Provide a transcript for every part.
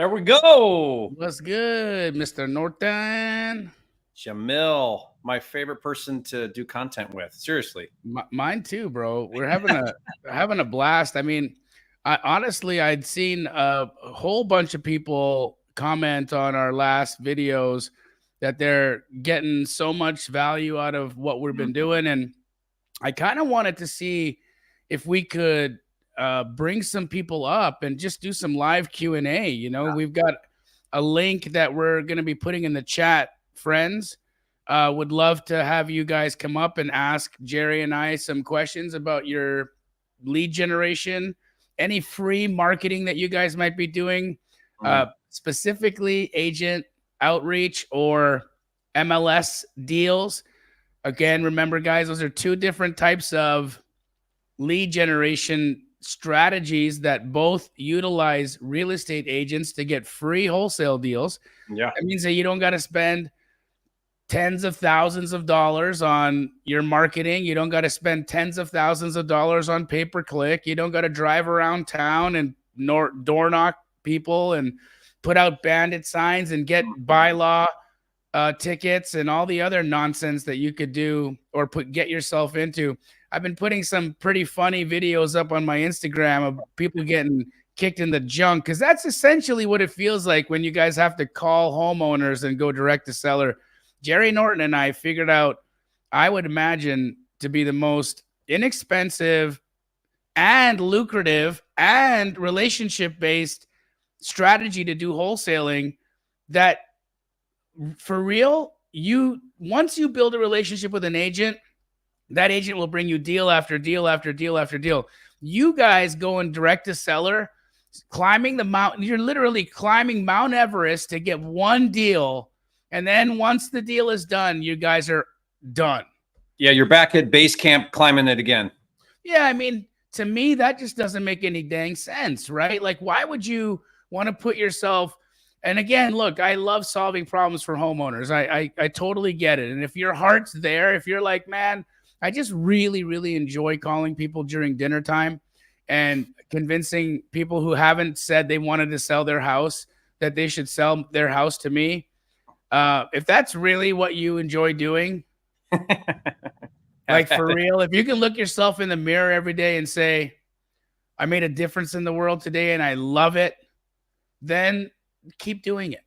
There we go. What's good, Mr. Norton? Jamil, my favorite person to do content with. Seriously. Mine too, bro. We're having a blast. I mean, honestly, I'd seen a whole bunch of people comment on our last videos that they're getting so much value out of what we've been doing, and I kind of wanted to see if we could bring some people up and just do some live Q&A. We've got a link that we're going to be putting in the chat, friends. Would love to have you guys come up and ask Jerry and I some questions about your lead generation, any free marketing that you guys might be doing, specifically agent outreach or MLS deals. Again, remember, guys, those are two different types of lead generation strategies that both utilize real estate agents to get free wholesale deals. Yeah. That means that you don't got to spend tens of thousands of dollars on your marketing. You don't got to spend tens of thousands of dollars on pay-per-click. You don't got to drive around town and door knock people and put out bandit signs and get bylaw tickets and all the other nonsense that you could do or get yourself into. I've been putting some pretty funny videos up on my Instagram of people getting kicked in the junk, because that's essentially what it feels like when you guys have to call homeowners and go direct to seller. Jerry Norton and I figured out, I would imagine, to be the most inexpensive and lucrative and relationship-based strategy to do wholesaling. That, for real, once you build a relationship with an agent, that agent will bring you deal after deal after deal after deal. You guys going direct to seller, climbing the mountain, you're literally climbing Mount Everest to get one deal. And then once the deal is done, you guys are done. Yeah, you're back at base camp climbing it again. Yeah, I mean, to me, that just doesn't make any dang sense, right? Like, why would you want to put yourself... And again, look, I love solving problems for homeowners. I totally get it. And if your heart's there, if you're like, man, I just really, really enjoy calling people during dinner time and convincing people who haven't said they wanted to sell their house that they should sell their house to me. If that's really what you enjoy doing, like for real, if you can look yourself in the mirror every day and say, I made a difference in the world today and I love it, then keep doing it.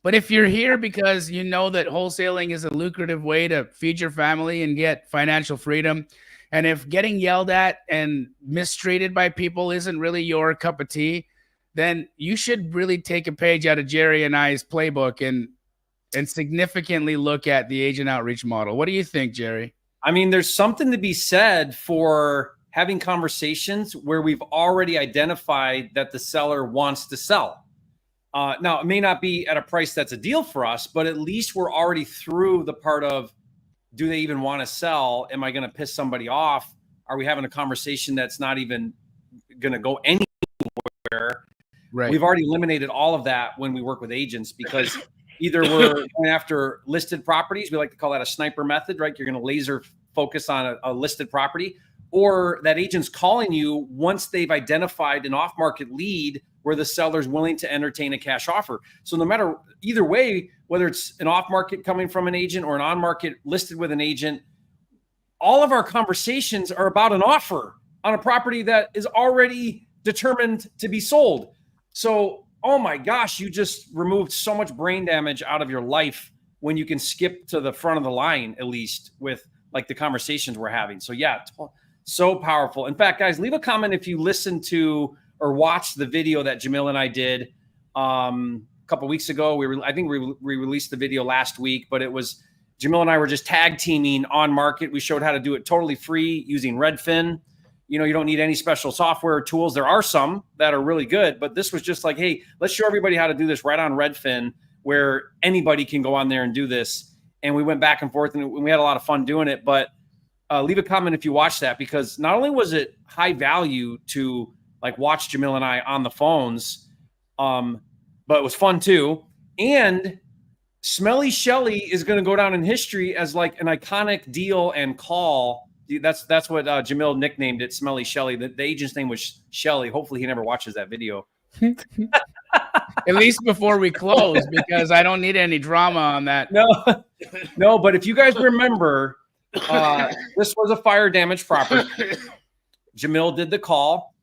But if you're here because you know that wholesaling is a lucrative way to feed your family and get financial freedom, and if getting yelled at and mistreated by people isn't really your cup of tea, then you should really take a page out of Jerry and I's playbook and significantly look at the agent outreach model. What do you think, Jerry? I mean, there's something to be said for having conversations where we've already identified that the seller wants to sell. Now, it may not be at a price that's a deal for us, but at least we're already through the part of, do they even want to sell? Am I going to piss somebody off? Are we having a conversation that's not even going to go anywhere? Right. We've already eliminated all of that when we work with agents, because either we're going after listed properties. We like to call that a sniper method, right? You're going to laser focus on a listed property, or that agent's calling you once they've identified an off-market lead where the seller's willing to entertain a cash offer. So no matter either way, whether it's an off-market coming from an agent or an on-market listed with an agent, all of our conversations are about an offer on a property that is already determined to be sold. So, oh my gosh, you just removed so much brain damage out of your life when you can skip to the front of the line, at least with like the conversations we're having. So yeah, so powerful. In fact, guys, leave a comment if you listen to or watched the video that Jamil and I did a couple of weeks ago. I think we released the video last week, but it was Jamil and I were just tag teaming on market. We showed how to do it totally free using Redfin. You know, you don't need any special software or tools. There are some that are really good, but this was just like, hey, let's show everybody how to do this right on Redfin, where anybody can go on there and do this. And we went back and forth and we had a lot of fun doing it. But leave a comment if you watched that, because not only was it high value to like watch Jamil and I on the phones, but it was fun too. And Smelly Shelly is going to go down in history as like an iconic deal and call. That's what Jamil nicknamed it, Smelly Shelly. The agent's name was Shelly. Hopefully he never watches that video. At least before we close, because I don't need any drama on that. No, but if you guys remember, this was a fire damaged property. Jamil did the call.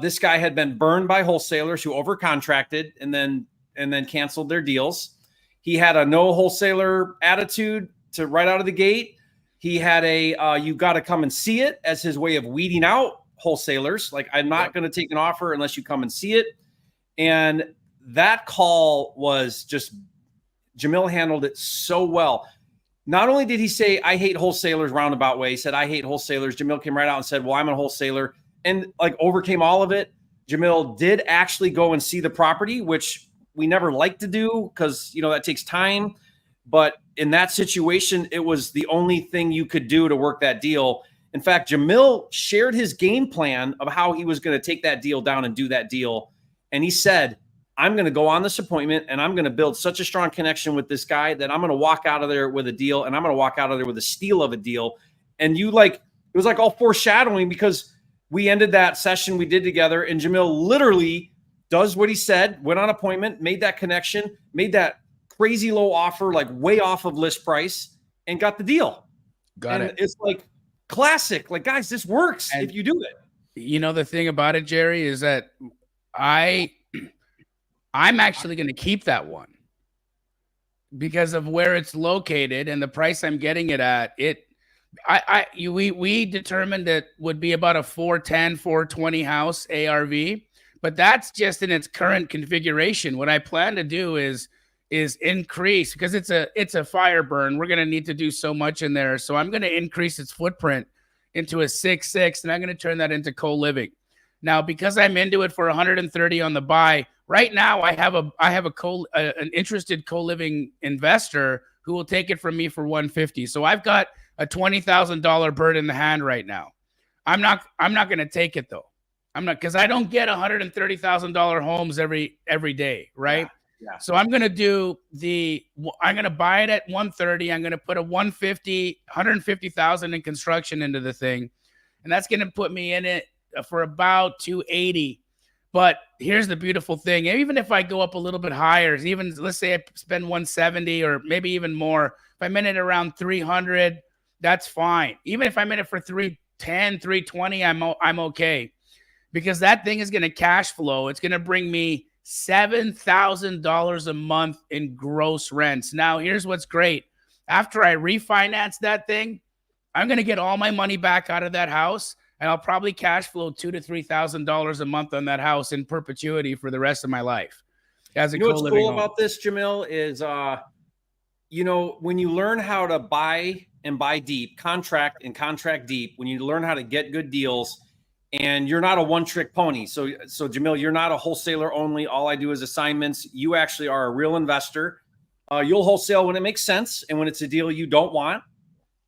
This guy had been burned by wholesalers who overcontracted and then canceled their deals. He had a no wholesaler attitude to right out of the gate. He had a you got to come and see it as his way of weeding out wholesalers. Like, I'm not going to take an offer unless you come and see it. And that call was just, Jamil handled it so well. Not only did he say, I hate wholesalers roundabout way, he said, I hate wholesalers. Jamil came right out and said, well, I'm a wholesaler, and like overcame all of it. Jamil did actually go and see the property, which we never like to do because, that takes time. But in that situation, it was the only thing you could do to work that deal. In fact, Jamil shared his game plan of how he was going to take that deal down and do that deal. And he said, I'm going to go on this appointment and I'm going to build such a strong connection with this guy that I'm going to walk out of there with a deal, and I'm going to walk out of there with a steal of a deal. And it was like all foreshadowing, because we ended that session we did together and Jamil literally does what he said, went on appointment, made that connection, made that crazy low offer, like way off of list price, and got the deal. Got it. It's like classic. Like, guys, this works if you do it. The thing about it, Jerry, is that I'm actually going to keep that one because of where it's located and the price I'm getting it at. We determined it would be about a 410, 420 house ARV, but that's just in its current configuration. What I plan to do is increase, because it's a fire burn. We're going to need to do so much in there. So I'm going to increase its footprint into a 6.6, and I'm going to turn that into co-living. Now, because I'm into it for 130 on the buy, right now I have an interested co-living investor who will take it from me for 150. So I've got a $20,000 bird in the hand right now. I'm not going to take it though. I'm not, because I don't get $130,000 homes every day, right? Yeah. So I'm going to buy it at 130. I'm going to put a 150,000 in construction into the thing. And that's going to put me in it for about 280. But here's the beautiful thing. Even if I go up a little bit higher, even let's say I spend 170 or maybe even more, if I'm in it around 300, that's fine. Even if I'm in it for 310, 320, I'm okay. Because that thing is going to cash flow. It's going to bring me $7,000 a month in gross rents. Now, here's what's great. After I refinance that thing, I'm going to get all my money back out of that house, and I'll probably cash flow $2,000 to $3,000 a month on that house in perpetuity for the rest of my life. As a what's cool about this, Jamil, is when you learn how to buy and buy deep, contract and contract deep, when you learn how to get good deals, and you're not a one-trick pony. So Jamil, you're not a wholesaler only. All I do is assignments. You actually are a real investor. You'll wholesale when it makes sense and when it's a deal you don't want.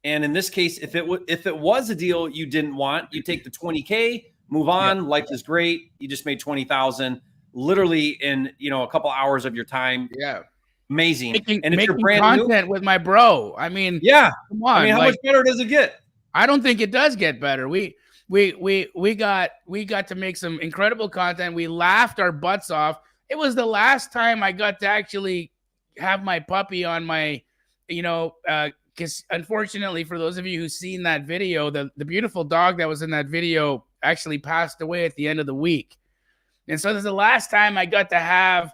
And in this case, if it was a deal you didn't want, you take the 20K, move on. Yep. Life is great. You just made 20,000 literally in a couple hours of your time. Yeah, amazing. And if you're brand content new with my bro, I mean, yeah, come on. I mean, how much better does it get? I don't think it does get better. We got to make some incredible content. We laughed our butts off. It was the last time I got to actually have my puppy on my, because unfortunately for those of you who've seen that video, the beautiful dog that was in that video actually passed away at the end of the week. And so this is the last time I got to have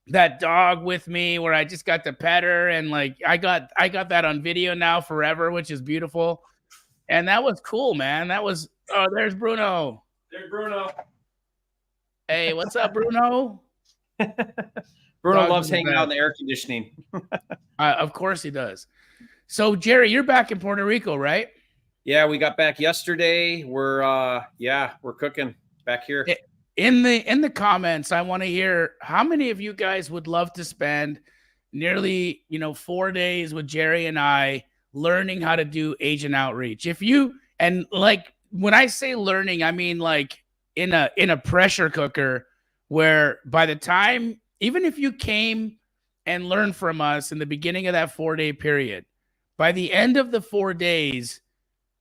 that dog with me, where I just got to pet her, and like I got that on video now forever, which is beautiful. And that was cool, man. That was, there's Bruno. There's Bruno. Hey, what's up, Bruno? Bruno loves hanging out in the air conditioning. Of course he does. So, Jerry, you're back in Puerto Rico, right? Yeah, we got back yesterday. We're cooking back here. In the comments, I want to hear how many of you guys would love to spend nearly 4 days with Jerry and I learning how to do agent outreach. And like when I say learning, I mean like in a pressure cooker, where by the time, even if you came and learned from us in the beginning of that 4-day period, by the end of the 4 days,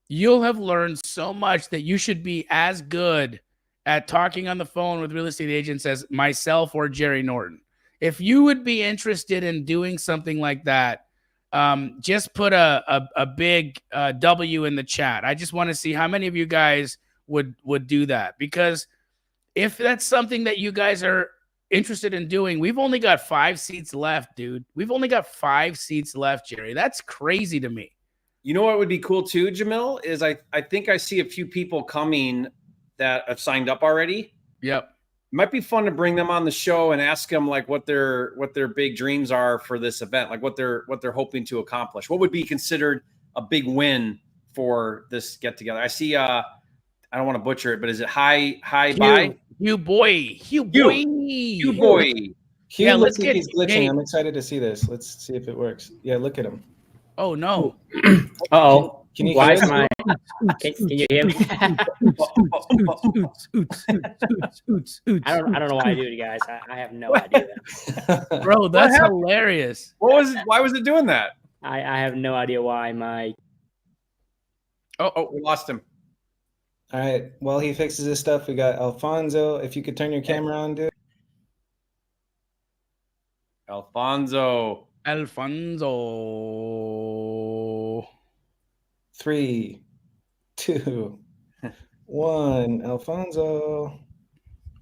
you'll have learned so much that you should be as good at talking on the phone with real estate agents as myself or Jerry Norton. If you would be interested in doing something like that, just put a big W in the chat. I just want to see how many of you guys would do that, because if that's something that you guys are interested in doing, we've only got 5 seats left, dude. We've only got 5 seats left, Jerry. That's crazy to me. You know what would be cool too, Jamil, is I think I see a few people coming that have signed up already. Yep. It might be fun to bring them on the show and ask them like what their big dreams are for this event, like what they're hoping to accomplish. What would be considered a big win for this get together? I see I don't want to butcher it, but is it Hugh boy. Yeah, let's get he's glitching. Hey. I'm excited to see this. Let's see if it works. Yeah, look at him. Oh no. Uh-oh. Can you Why hear am I? Can you hear me? I don't know why I do it, guys. I have no idea. Bro, that's hilarious. Why was it doing that? I have no idea why my we lost him. All right. While he fixes his stuff, we got Alfonso. If you could turn your camera on, dude. Alfonso. 3, 2, 1. Alfonso.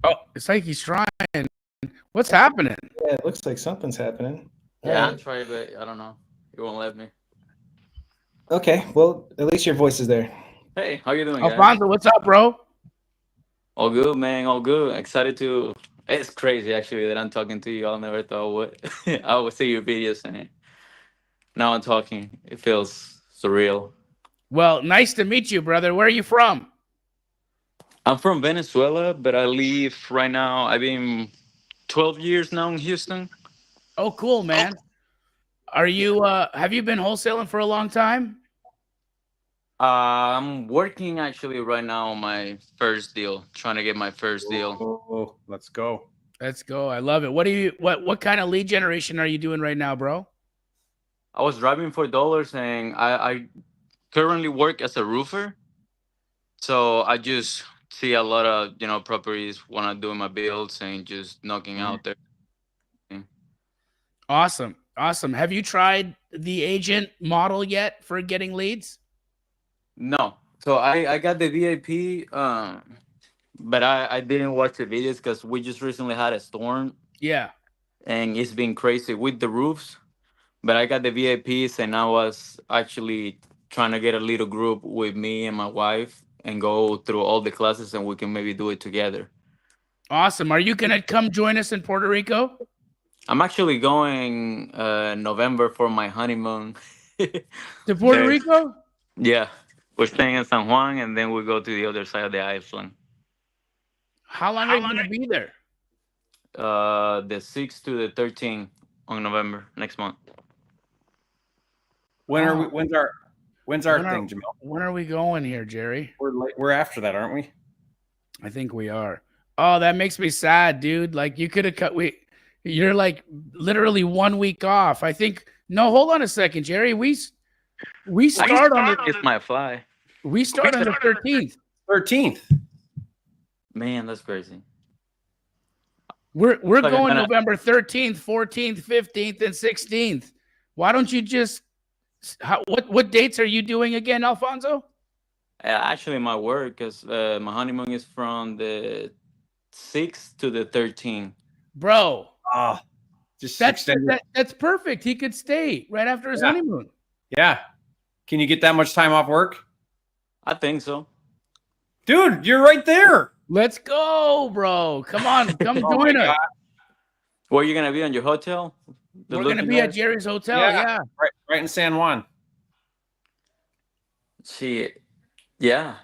Oh, it's like he's trying. What's happening? Yeah, it looks like something's happening. Yeah, I'm trying, but I don't know. It won't let me. Okay, well, at least your voice is there. Hey, how you doing, guys? Alfonso, what's up, bro? All good, man. All good. Excited to. It's crazy, actually, that I'm talking to you. I never thought I would see your videos, and now I'm talking. It feels surreal. Well, nice to meet you, brother. Where are you from? I'm from Venezuela, but I live right now. I've been 12 years now in Houston. Oh, cool, man. Are you? Have you been wholesaling for a long time? I'm working actually right now on my first deal, trying to get my first deal. Oh, let's go. Let's go. I love it. What kind of lead generation are you doing right now, bro? I was driving for dollars, and I currently work as a roofer. So I just see a lot of, properties when I'm doing my builds and just knocking out there. Awesome. Awesome. Have you tried the agent model yet for getting leads? No. So I got the VIP, but I didn't watch the videos because we just recently had a storm. Yeah. And it's been crazy with the roofs. But I got the VIPs, and I was actually trying to get a little group with me and my wife and go through all the classes, and we can maybe do it together. Awesome. Are you going to come join us in Puerto Rico? I'm actually going November for my honeymoon. To Puerto Rico? Yeah. We're staying in San Juan, and then we go to the other side of the island. How long are you going to be there? The 6th to the 13th on November, next month. When's our thing, Jamil? When are we going here, Jerry? We're after that, aren't we? I think we are. Oh, that makes me sad, dude. Like you could have you're like literally 1 week off. I think. No, hold on a second, Jerry. We start on the. It's my fly. We start on the 13th. 13th. Man, that's crazy. We're going November 13th, 14th, 15th, and 16th. Why don't you just? What dates are you doing again, Alfonso? Actually, my work, because my honeymoon is from the 6th to the 13th. Bro, just that's perfect. He could stay right after his honeymoon. Yeah. Can you get that much time off work? I think so. Dude, you're right there. Let's go, bro. Come on. Come join us. Where are you going to be on your hotel? We're going to be at Jerry's hotel. Yeah. Right in San Juan. See, yeah.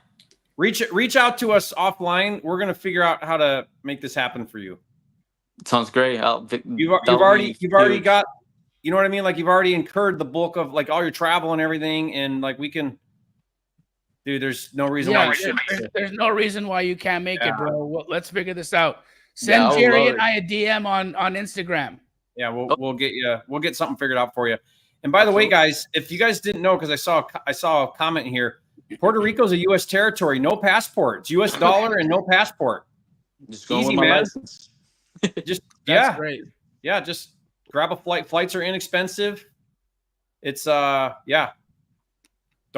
Reach out to us offline. We're going to figure out how to make this happen for you. Sounds great. You've already got, you know what I mean? Like you've already incurred the bulk of like all your travel and everything. And like we can, dude, there's no reason why we shouldn't. There's no reason why you can't make it, bro. Well, let's figure this out. Send Jerry and I a DM on Instagram. Yeah, we'll get something figured out for you. And by the way, guys, if you guys didn't know, because I saw a comment here, Puerto Rico is a U.S. territory, no passport. It's U.S. dollar and no passport. Just going Easy, with my man. license. Just That's great. Yeah, just grab a flight. Flights are inexpensive. It's don't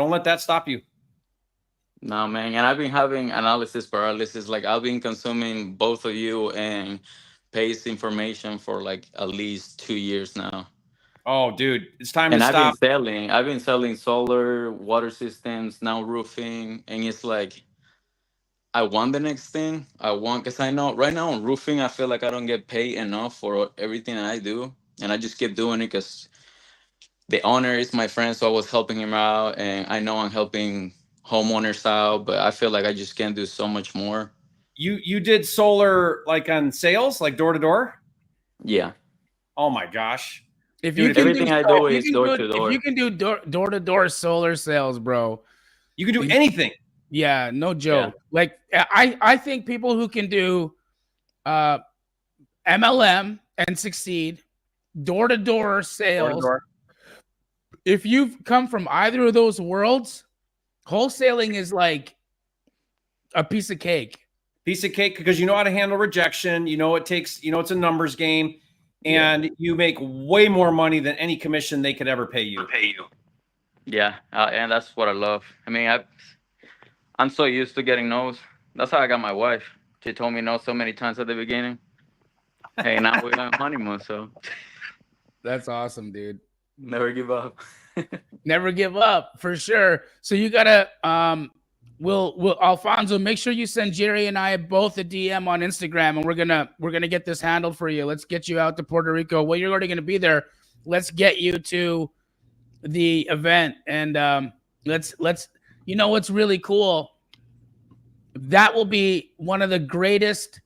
let that stop you. No, man. And I've been having analysis paralysis. Like I've been consuming both of you and Pace information for like at least 2 years now. Oh, dude, it's time And to stop. I've been selling solar, water systems, now roofing. And it's like I want the next thing. I want, because I know right now on roofing, I feel like I don't get paid enough for everything I do. And I just keep doing it because the owner is my friend. So I was helping him out. And I know I'm helping homeowners out, but I feel like I just can't do so much more. You did solar like on sales, like door to door? Yeah. Oh my gosh. If Dude, you can everything I do if is you can door do to it- door. If you can do door to door solar sales, bro. You can do anything. Yeah, no joke. Like I think people who can do MLM and succeed, door to door sales. Door-to-door. If you've come from either of those worlds, wholesaling is like a piece of cake. Piece of cake, because you know how to handle rejection. You know it takes, it's a numbers game, and you make way more money than any commission they could ever pay you. Yeah, and that's what I love. I mean, I'm so used to getting no's. That's how I got my wife. She told me no so many times at the beginning. Hey, now we're on honeymoon, so That's awesome, dude. never give up. Never give up, for sure. So you gotta we'll Alfonso, make sure you send Jerry and I both a DM on Instagram, and we're gonna get this handled for you. Let's get you out to Puerto Rico. Well, you're already gonna be there. Let's get you to the event, and let's you know what's really cool? That will be one of the greatest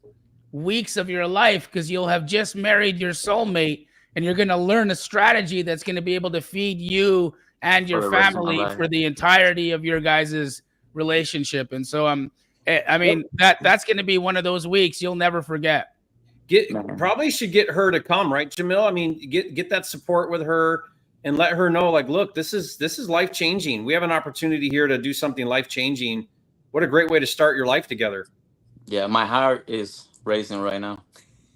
weeks of your life, because you'll have just married your soulmate, and you're going to learn a strategy that's going to be able to feed you and your For the rest of my family life. for the entirety of your guys' relationship. And so I mean, that's going to be one of those weeks you'll never forget. Probably should get her to come, right, Jamil? I mean, get that support with her and let her know, like, look, this is life changing. We have an opportunity here to do something life changing. What a great way to start your life together. Yeah, my heart is racing right now.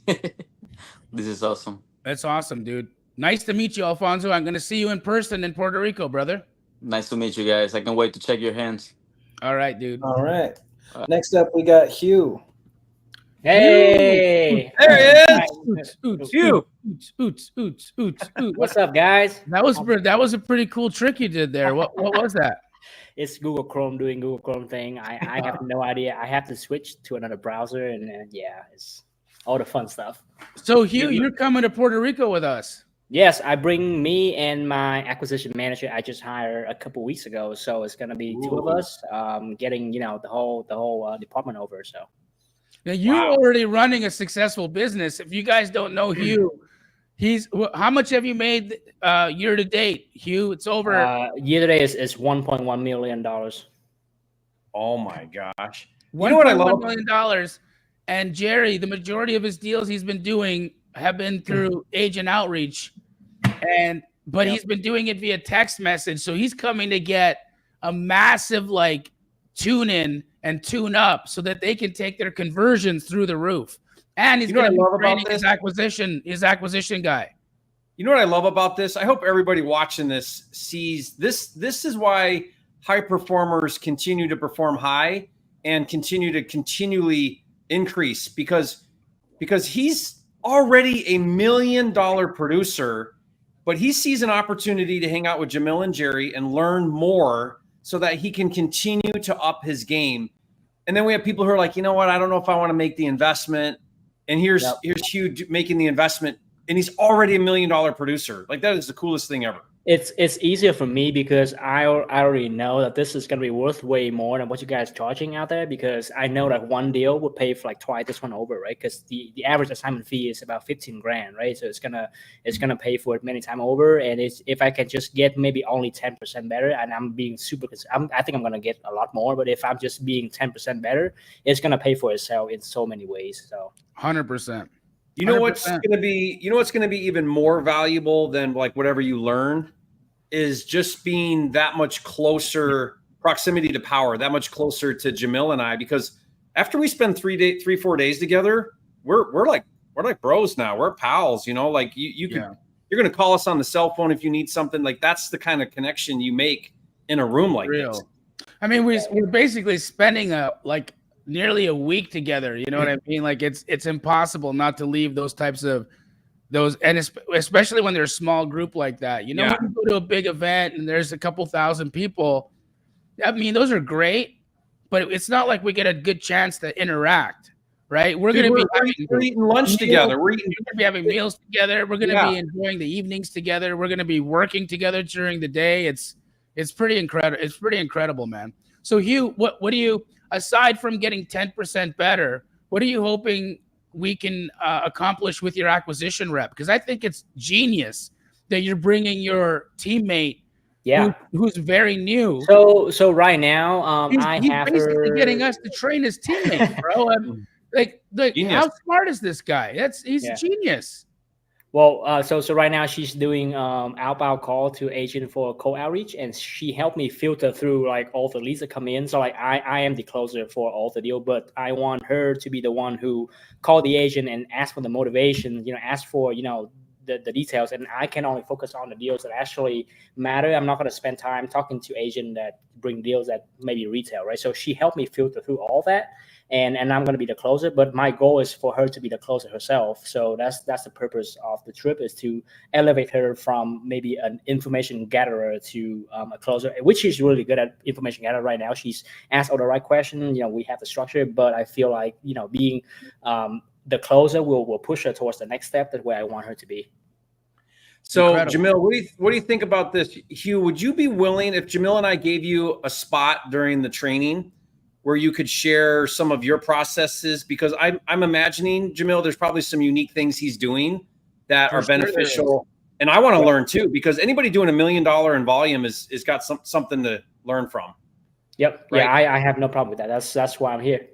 This is awesome. That's awesome, dude. Nice to meet you, Alfonso. I'm going to see you in person in Puerto Rico, brother. Nice to meet you guys. I can't wait to check your hands. All right, dude. All right. Next up, we got Hugh. Hey, There he is. Hugh. what's up, guys? That was a pretty cool trick you did there. What was that? It's Google Chrome doing Google Chrome thing. I have no idea. I have to switch to another browser, and yeah, it's all the fun stuff. So Hugh, you're coming to Puerto Rico with us. Yes, I bring me and my acquisition manager I just hired a couple weeks ago. So it's gonna be two of us getting the whole department over. So Now you're already running a successful business. If you guys don't know Hugh, how much have you made year to date, Hugh? It's over. Year to date is $1.1 million. Oh my gosh. You know what I love? $1 million. And Jerry, the majority of his deals he's been doing have been through agent outreach, but he's been doing it via text message. So he's coming to get a massive tune in and tune up so that they can take their conversions through the roof. And he's going to be training his acquisition guy. You know what I love about this? I hope everybody watching this sees this. This is why high performers continue to perform high and continue to continually increase, because he's already $1 million producer, but he sees an opportunity to hang out with Jamil and Jerry and learn more so that he can continue to up his game. And then we have people who are like, you know what? I don't know if I want to make the investment. And here's Hugh making the investment, and he's already $1 million producer. Like, that is the coolest thing ever. It's easier for me because I already know that this is going to be worth way more than what you guys are charging out there, because I know that one deal would pay for twice this one over, right? Because the average assignment fee is about 15 grand, right? So it's gonna pay for it many times over. And if I can just get maybe only 10% better, and I'm being super, I think I'm gonna get a lot more. But if I'm just being 10% better, it's gonna pay for itself in so many ways. So 100%. You know what's going to be even more valuable than whatever you learn is just being that much closer, proximity to power, that much closer to Jamil and I, because after we spend 4 days together, we're like bros now. We're pals, you know, like you could, you're going to call us on the cell phone if you need something. Like that's the kind of connection you make in a room like this. I mean, we're basically spending nearly a week together. You know what I mean? Like it's impossible not to leave those types of and especially when they're a small group like that. You know, when you go to a big event and there's a couple thousand people, I mean, those are great, but it's not like we get a good chance to interact, right? We're going to be eating lunch together. We're going to be having meals together. We're going to be enjoying the evenings together. We're going to be working together during the day. It's pretty incredible. It's pretty incredible, man. So Hugh, what do you, aside from getting 10% better, what are you hoping we can accomplish with your acquisition rep? Because I think it's genius that you're bringing your teammate, who's very new. So right now, he's have basically getting us to train his teammates, bro. Like how smart is this guy? He's genius. Well, so right now she's doing outbound call to agent for cold outreach, and she helped me filter through like all the leads that come in. So like I am the closer for all the deal, but I want her to be the one who call the agent and ask for the motivation, you know, ask for, you know, the details, and I can only focus on the deals that actually matter. I'm not going to spend time talking to agent that bring deals that maybe retail, right? So she helped me filter through all that. And I'm going to be the closer, but my goal is for her to be the closer herself. So that's the purpose of the trip, is to elevate her from maybe an information gatherer to a closer, which she's really good at information gathering right now. She's asked all the right questions. You know, we have the structure, but I feel like, you know, being the closer will push her towards the next step. That's where I want her to be. So Jamil, what do you think about this? Hugh, would you be willing, if Jamil and I gave you a spot during the training where you could share some of your processes? Because I'm imagining, Jamil, there's probably some unique things he's doing that are beneficial. And I want to learn too, because anybody doing $1 million in volume is got something to learn from. Yep. Right? Yeah, I have no problem with that. That's why I'm here.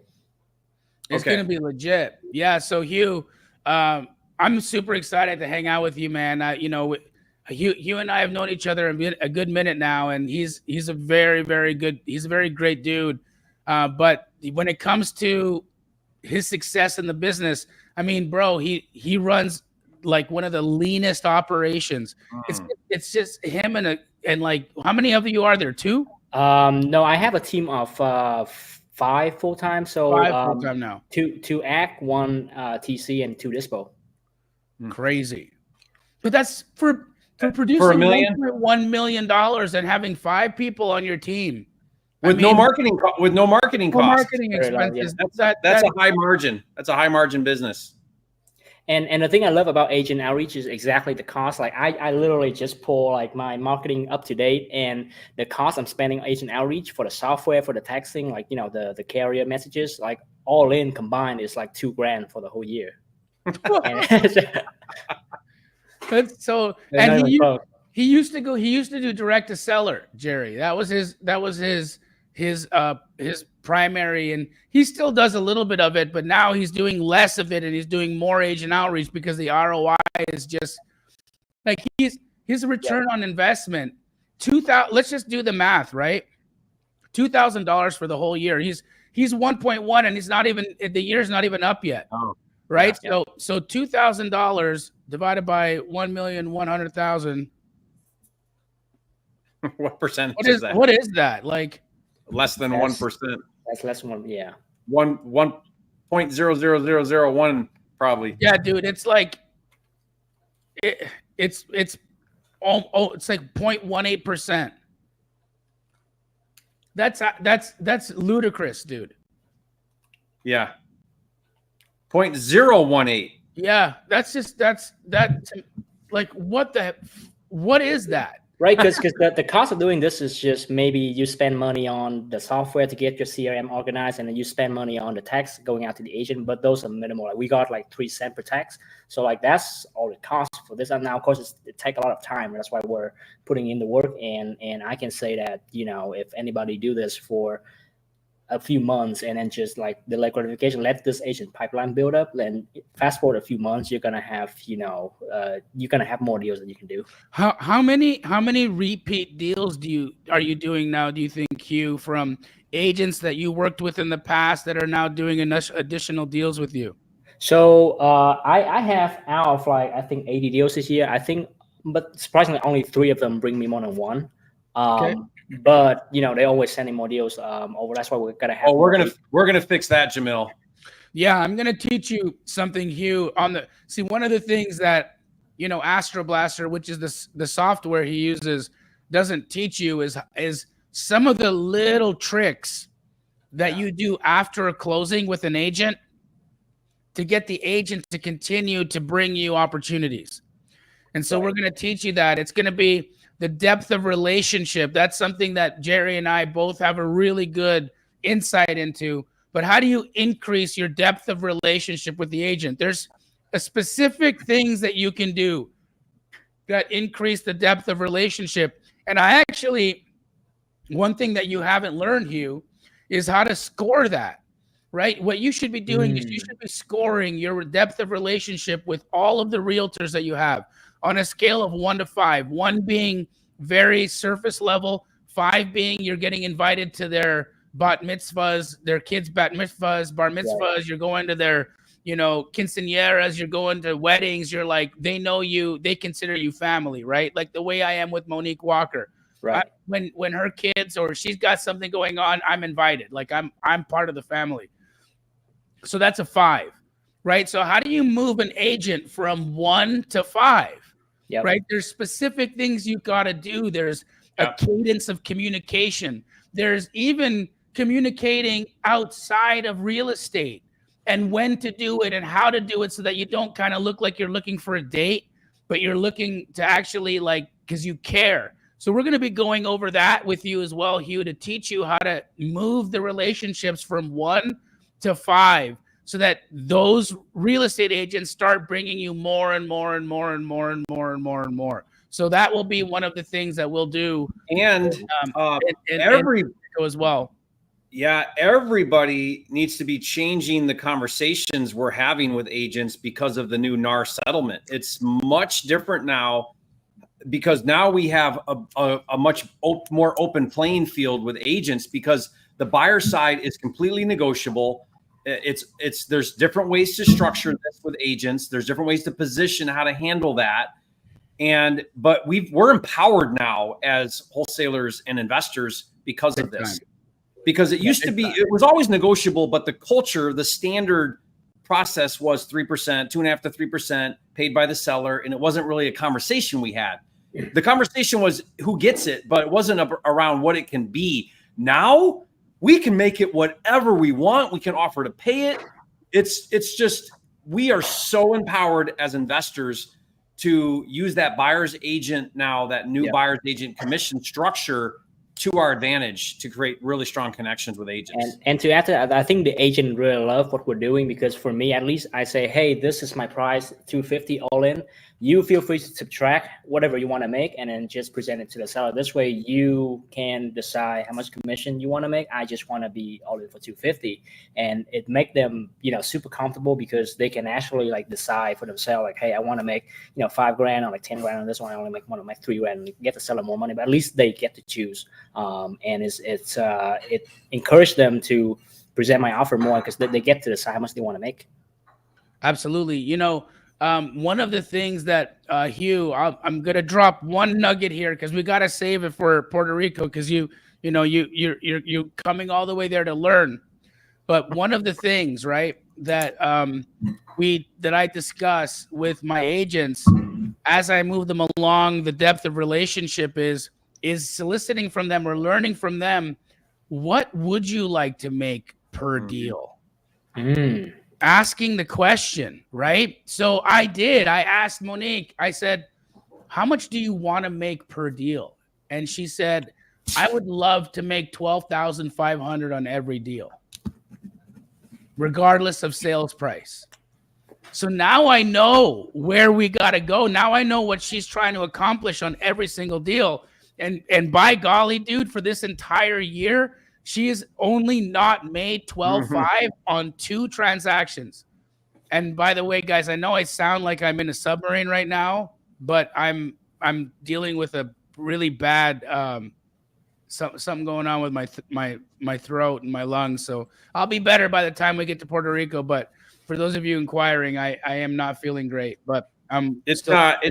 It's going to be legit. Yeah. So Hugh, I'm super excited to hang out with you, man. You know, Hugh and I have known each other a good minute now, and he's a very, very good, he's a very great dude. But when it comes to his success in the business, I mean, bro, he runs like one of the leanest operations. It's just him and like, how many of you are there? 2? No, I have a team of 5 full-time. So 5 full-time now. 2 ACK, 1 TC, and 2 Dispo. Crazy. But that's for producing $1.1 million and having 5 people on your team. With no marketing costs. Marketing expenses. That's a high margin. That's a high margin business. And the thing I love about agent outreach is exactly the cost. Like I literally just pull like my marketing up to date, and the cost I'm spending on agent outreach for the software, for the texting, like, you know, the carrier messages, like all in combined is like $2,000 for the whole year. So, and he used to do direct to seller, Jerry. That was his primary, and he still does a little bit of it, but now he's doing less of it and he's doing more agent outreach because the ROI is just like his return on investment. Let's just do the math, right? $2,000 for the whole year. He's 1.1, and he's not even, the year's not even up yet. Oh, right. Yeah. So $2,000 divided by 1,100,000. What percentage is that? What is that? Like less than 1%. That's less than 1. Yeah. 1.00001 probably. Yeah, dude. It's like it's like 0.18%. That's ludicrous, dude. Yeah. 0.018. Yeah, that's like what is that? Right, because the cost of doing this is just maybe you spend money on the software to get your CRM organized, and then you spend money on the text going out to the agent, but those are minimal. Like we got like 3 cents per text. So like that's all it costs for this. And now, of course, it takes a lot of time. That's why we're putting in the work. And I can say that, you know, if anybody do this for a few months and then just like delay gratification, let this agent pipeline build up. Then fast forward a few months, you're gonna have you're gonna have more deals that you can do. How many repeat deals are you doing now? Do you think, Hugh, from agents that you worked with in the past that are now doing additional deals with you? So I have out of like I think 80 deals this year. I think, but surprisingly, only 3 of them bring me more than one. Okay. But they always sending more deals over. That's why we're gonna have. Oh, we're gonna fix that, Jamil. Yeah, I'm gonna teach you something, Hugh. One of the things that Astro Blaster, which is the software he uses, doesn't teach you is some of the little tricks that you do after a closing with an agent to get the agent to continue to bring you opportunities. And so we're going to teach you that. It's going to be the depth of relationship. That's something that Jerry and I both have a really good insight into. But how do you increase your depth of relationship with the agent? There's a specific things that you can do that increase the depth of relationship. And one thing that you haven't learned, Hugh, is how to score that, right? What you should be doing is you should be scoring your depth of relationship with all of the realtors that you have on a scale of 1 to 5, 1 being very surface level, 5 being you're getting invited to their bat mitzvahs, their kids' bat mitzvahs, bar mitzvahs, you're going to their, quinceañeras, you're going to weddings, you're like, they know you, they consider you family, right? Like the way I am with Monique Walker. Right. When her kids or she's got something going on, I'm invited. Like I'm part of the family. So that's a 5, right? So how do you move an agent from 1 to 5? Yep. Right? There's specific things you got to do. There's a cadence of communication. There's even communicating outside of real estate and when to do it and how to do it so that you don't kind of look like you're looking for a date, but you're looking to actually because you care. So we're going to be going over that with you as well, Hugh, to teach you how to move the relationships from 1 to 5 so that those real estate agents start bringing you more and more and more and more and more and more and more. So that will be one of the things that we'll do. And as well. Yeah, everybody needs to be changing the conversations we're having with agents because of the new NAR settlement. It's much different now because now we have a much more open playing field with agents because the buyer side is completely negotiable. There's different ways to structure this with agents. There's different ways to position how to handle that. But we're empowered now as wholesalers and investors because of this. Because it used to be, it was always negotiable, but the culture, the standard process was 3%, 2.5% to 3% paid by the seller. And it wasn't really a conversation we had. The conversation was who gets it, but it wasn't around what it can be. Now we can make it whatever we want. We can offer to pay it. It's just, we are so empowered as investors to use that buyer's agent now, that new buyer's agent commission structure to our advantage to create really strong connections with agents. And to add to that, I think the agent really love what we're doing because for me, at least I say, hey, this is my price, $250 all in. You feel free to subtract whatever you want to make and then just present it to the seller. This way you can decide how much commission you want to make. I just want to be all in for $250. And it make them, super comfortable because they can actually decide for themselves, like, hey, I want to make, $5,000 or 10 grand on this one. I only want to make $3,000 and get the seller more money, but at least they get to choose. And it encouraged them to present my offer more because they get to decide how much they want to make. Absolutely. One of the things that Hugh, I'm gonna drop one nugget here because we gotta save it for Puerto Rico because you're coming all the way there to learn. But one of the things, right, that I discuss with my agents as I move them along the depth of relationship is soliciting from them or learning from them, what would you like to make per deal? Asking the question, right? So I asked Monique, I said, how much do you want to make per deal? And she said, I would love to make $12,500 on every deal, regardless of sales price. So now I know where we got to go. Now I know what she's trying to accomplish on every single deal. And by golly, dude, for this entire year, She has only not made 12.5 on 2 transactions. And by the way, guys, I know I sound like I'm in a submarine right now, but I'm dealing with a really bad something going on with my throat and my lungs. So I'll be better by the time we get to Puerto Rico. But for those of you inquiring, I am not feeling great. But it's not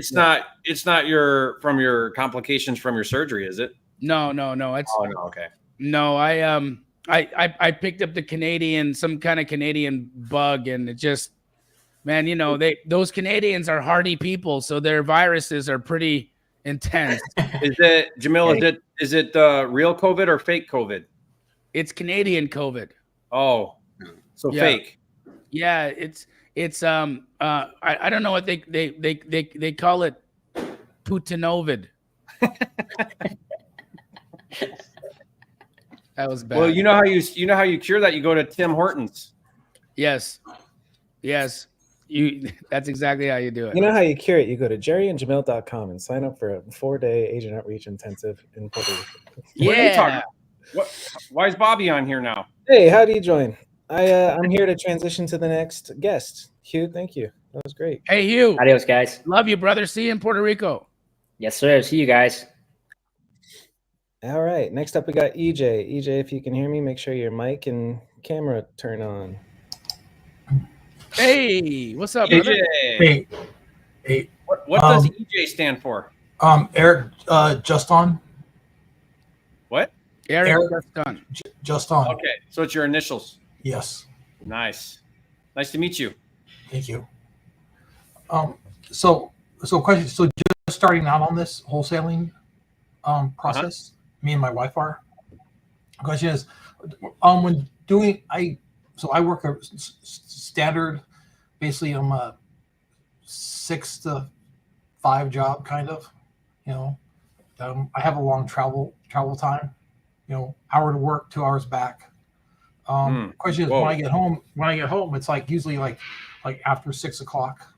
from your complications from your surgery, is it? No. It's okay. No, I picked up some kind of Canadian bug, and it just, man, those Canadians are hardy people, so their viruses are pretty intense. Is it, Jamil? Is it real COVID or fake COVID? It's Canadian COVID. Oh, so yeah. Fake. Yeah, it's I don't know what they call it, Putinovid. That was bad. Well, you know how you cure that? You go to Tim Hortons. Yes. That's exactly how you do it. You know how you cure it? You go to jerryandjamil.com and sign up for a 4-day agent outreach intensive in Puerto Rico. What are you talking about? Why is Bobby on here now? Hey, how do you join? I'm here to transition to the next guest. Hugh, thank you. That was great. Hey, Hugh. Adios, guys. Love you, brother. See you in Puerto Rico. Yes, sir. See you guys. All right. Next up, we got EJ. EJ, if you can hear me, make sure your mic and camera turn on. Hey, what's up, brother? EJ. Hey. What does EJ stand for? Eric, just on. What? Eric just on. Just on. Okay, so it's your initials. Yes. Nice to meet you. Thank you. So question. So just starting out on this wholesaling process, me and my wife are. The question is, when doing, I work a standard, basically I'm a 6 to 5 job kind of, I have a long travel time, hour to work, 2 hours back. Question is, when I get home, it's like usually like after 6 o'clock.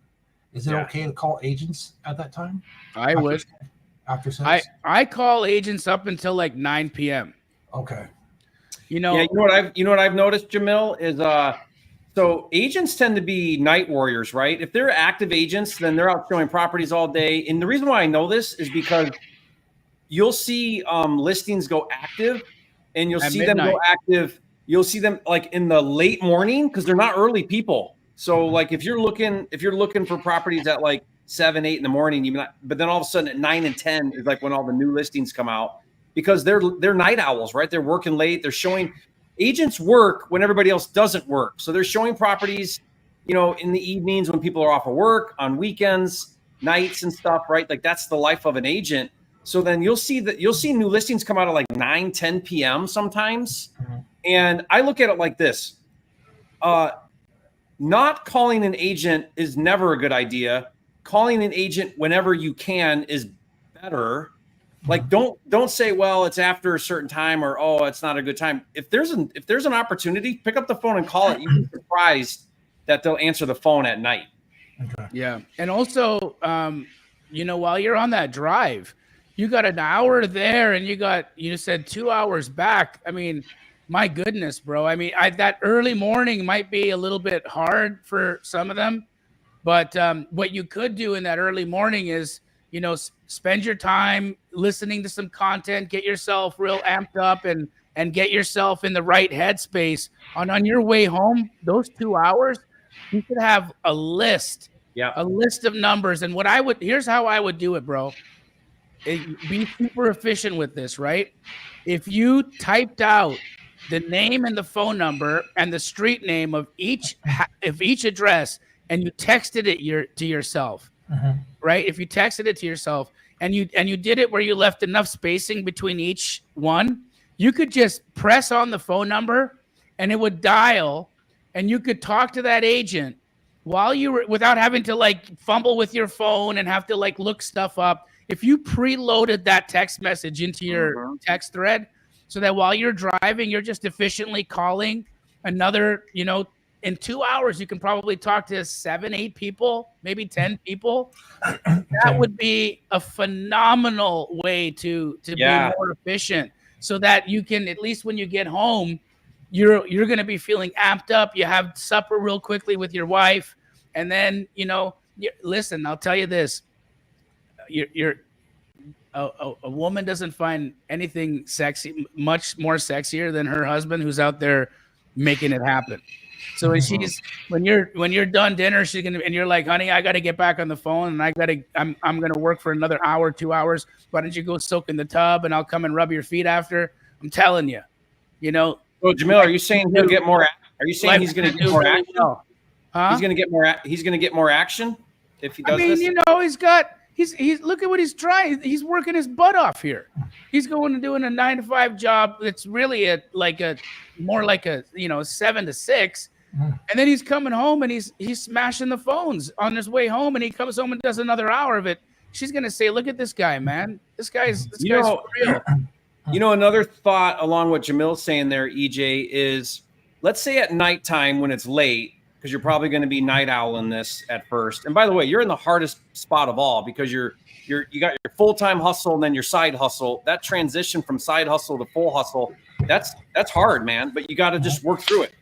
Is it okay to call agents at that time? I would. After 6? I call agents up until like 9 p.m. Okay. Yeah, you know what I've noticed, Jamil, is so agents tend to be night warriors, right? If they're active agents, then they're out showing properties all day. And the reason why I know this is because you'll see listings go active, and you'll see them go active. You'll see them like in the late morning because they're not early people. So like if you're looking for properties at like 7, 8 in the morning, but then all of a sudden at 9 and 10 is like when all the new listings come out, because they're night owls, right? They're working late. They're showing. Agents work when everybody else doesn't work. So they're showing properties, in the evenings when people are off of work, on weekends, nights and stuff, right? Like that's the life of an agent. So then you'll see new listings come out at like 9, 10 p.m. sometimes. Mm-hmm. And I look at it like this. Not calling an agent is never a good idea. Calling an agent whenever you can is better. Like don't say, well, it's after a certain time, or it's not a good time. If there's an opportunity, pick up the phone and call it. You'd be surprised that they'll answer the phone at night. Okay. Yeah. And also, while you're on that drive, you got an hour there and you said 2 hours back. I mean, my goodness, bro. I mean, that early morning might be a little bit hard for some of them, but what you could do in that early morning is, spend your time listening to some content, get yourself real amped up and get yourself in the right headspace. On your way home, those 2 hours, you could have a list of numbers. And here's how I would do it, bro. Be super efficient with this, right? If you typed out the name and the phone number and the street name of each address, and you texted it to yourself, right? If you texted it to yourself and you did it where you left enough spacing between each one, you could just press on the phone number and it would dial, and you could talk to that agent while you were, without having to like fumble with your phone and have to like look stuff up. If you preloaded that text message into your text thread so that while you're driving, you're just efficiently calling another, in 2 hours, you can probably talk to 7, 8 people, maybe 10 people. That would be a phenomenal way to be more efficient. so that you can, at least when you get home, you're going to be feeling amped up. You have supper real quickly with your wife, and then listen. I'll tell you this: a woman doesn't find anything sexy much more sexier than her husband who's out there making it happen. So when you're done dinner, she's gonna, and you're like, honey, I got to get back on the phone, and I'm gonna work for another hour, 2 hours. Why don't you go soak in the tub, and I'll come and rub your feet after? I'm telling you, So Jamil, are you saying he'll get more? Are you saying he's going to get more action? Huh? He's going to get more. He's going to get more action if he does this. He's look at what he's trying. He's working his butt off here. He's going and doing a 9-to-5 job that's really more like a 7 to 6. And then he's coming home and he's smashing the phones on his way home, and he comes home and does another hour of it. She's gonna say, "Look at this guy, man. This guy's for real." Another thought along what Jamil's saying there, EJ, is let's say at nighttime when it's late, because you're probably going to be night owl in this at first. And by the way, you're in the hardest spot of all, because you got your full-time hustle and then your side hustle. That transition from side hustle to full hustle, that's hard, man. But you got to just work through it.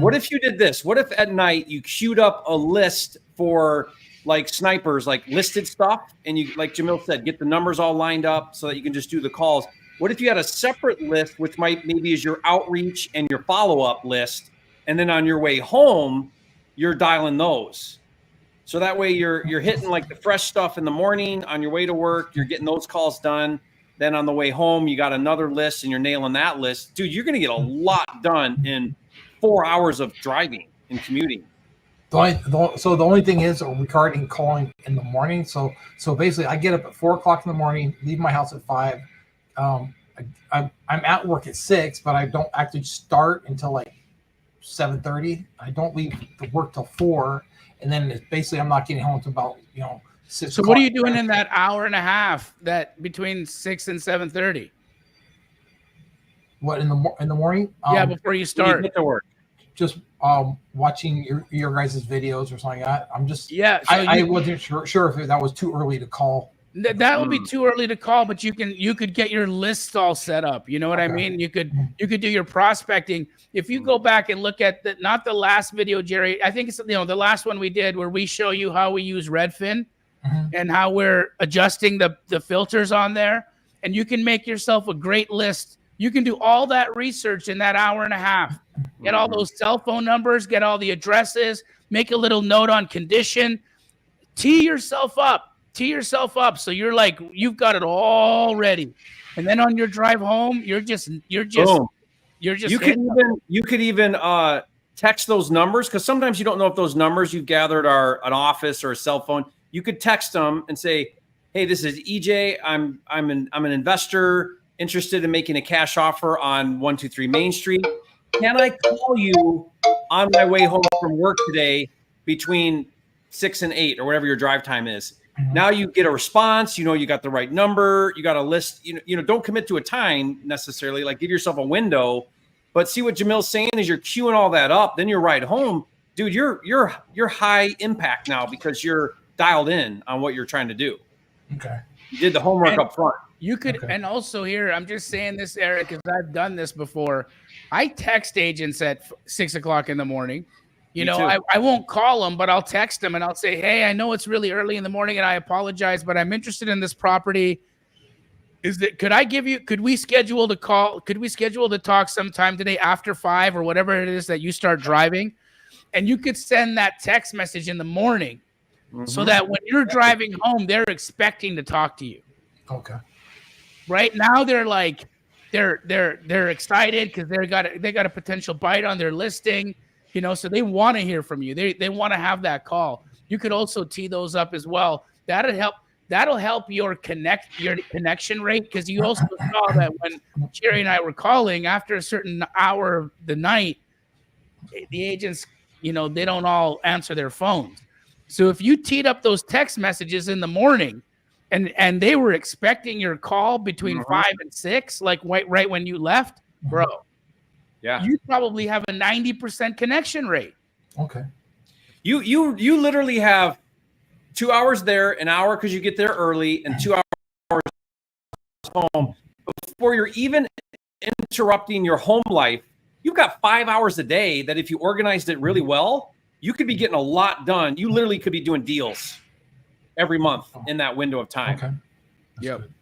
What if you did this? What if at night you queued up a list for like snipers, like listed stuff, and you, like Jamil said, get the numbers all lined up so that you can just do the calls? What if you had a separate list, which maybe is your outreach and your follow-up list, and then on your way home, you're dialing those? So that way you're hitting like the fresh stuff in the morning on your way to work, you're getting those calls done. Then on the way home, you got another list and you're nailing that list. Dude, you're going to get a lot done in 4 hours of driving and commuting. So the only thing is regarding calling in the morning. So basically, I get up at 4 o'clock in the morning, leave my house at 5. I'm at work at 6, but I don't actually start until like 7:30. I don't leave the work till 4, and then it's basically I'm not getting home until about 6. So what are you doing in that hour and a half that between 6 and 7:30? What in the morning? Before you start. Get to work. Just watching your guys' videos or something like that. I'm just I wasn't sure if that was too early to call. That would be too early to call, but you could get your lists all set up. You know what I mean? You could do your prospecting. If you go back and look at not the last video, Jerry, I think it's the last one we did where we show you how we use Redfin and how we're adjusting the filters on there, and you can make yourself a great list. You can do all that research in that hour and a half. Get all those cell phone numbers, get all the addresses, make a little note on condition, tee yourself up. So you're like, you've got it all ready. And then on your drive home, you're just you could even text those numbers, because sometimes you don't know if those numbers you've gathered are an office or a cell phone. You could text them and say, "Hey, this is EJ. I'm an investor interested in making a cash offer on 123 Main Street. Can I call you on my way home from work today between 6 and 8 or whatever your drive time is?" Now you get a response. You got the right number. You got a list. Don't commit to a time necessarily. Like, give yourself a window, but see what Jamil's saying is you're queuing all that up. Then your ride home, dude. You're high impact now because you're dialed in on what you're trying to do. Okay. You did the homework up front. You could, and also here, I'm just saying this, Eric, because I've done this before. I text agents at 6 o'clock in the morning. I won't call them, but I'll text them and I'll say, "Hey, I know it's really early in the morning and I apologize, but I'm interested in this property. Could we schedule the call? Could we schedule to talk sometime today after 5 or whatever it is that you start driving?" And you could send that text message in the morning so that when you're driving home, they're expecting to talk to you. Okay. Right now they're like, they're excited because they got a potential bite on their listing. So they want to hear from you. They want to have that call. You could also tee those up as well. That'll help your connection rate, because you also saw that when Jerry and I were calling after a certain hour of the night, the agents, they don't all answer their phones. So if you teed up those text messages in the morning and they were expecting your call between 5 and 6, like right when you left, bro. Yeah, you probably have a 90% connection rate. Okay. You literally have 2 hours there, an hour because you get there early, and 2 hours home before you're even interrupting your home life, you've got 5 hours a day that if you organized it really well, you could be getting a lot done. You literally could be doing deals every month in that window of time. Okay. That's Yep. good.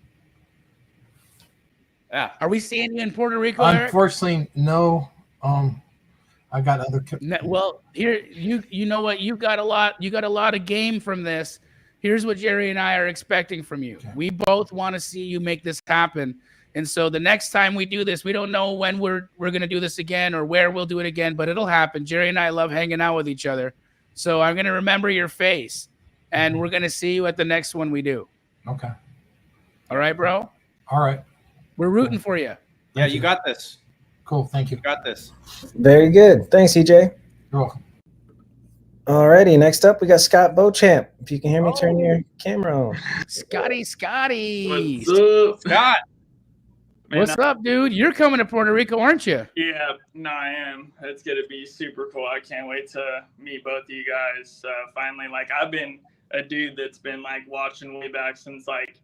Yeah. Are we seeing you in Puerto Rico, Eric? Unfortunately, no. I got other. Well, here you know what, you got a lot of game from this. Here's what Jerry and I are expecting from you. Okay. We both want to see you make this happen. And so the next time we do this, we don't know when we're going to do this again or where we'll do it again, but it'll happen. Jerry and I love hanging out with each other. So I'm going to remember your face, and we're going to see you at the next one we do. Okay. All right, bro? All right. We're rooting for you. Yeah, you got this. Cool. Thank you. You got this. Very good. Thanks, EJ. You're welcome. Alrighty, next up we got Scott Beauchamp. If you can hear me, turn your camera on. Scotty. What's up? Scott. Man, What's up, dude? You're coming to Puerto Rico, aren't you? Yeah, no, I am. It's going to be super cool. I can't wait to meet both of you guys. Finally, like, I've been a dude that's been, like, watching way back since, like,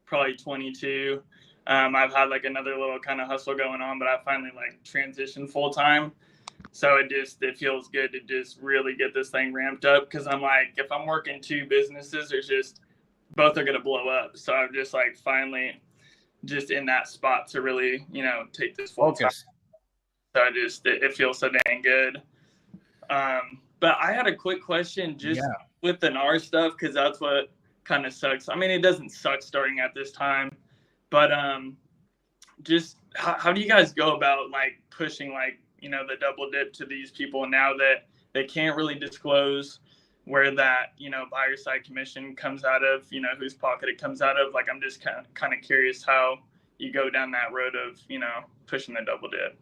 probably 22. I've had, like, another little kind of hustle going on, but I finally, like, transitioned full-time. So it feels good to just really get this thing ramped up, because I'm like, if I'm working two businesses, there's just both are going to blow up. So I'm just, like, finally just in that spot to really, take this full time. So it feels so dang good. But I had a quick question with the NAR stuff, because that's what kind of sucks. I mean, it doesn't suck starting at this time, but just how do you guys go about, like, pushing, like, the double dip to these people now that they can't really disclose where that, buyer side commission comes out of, whose pocket it comes out of? Like, I'm just kind of curious how you go down that road of, pushing the double dip.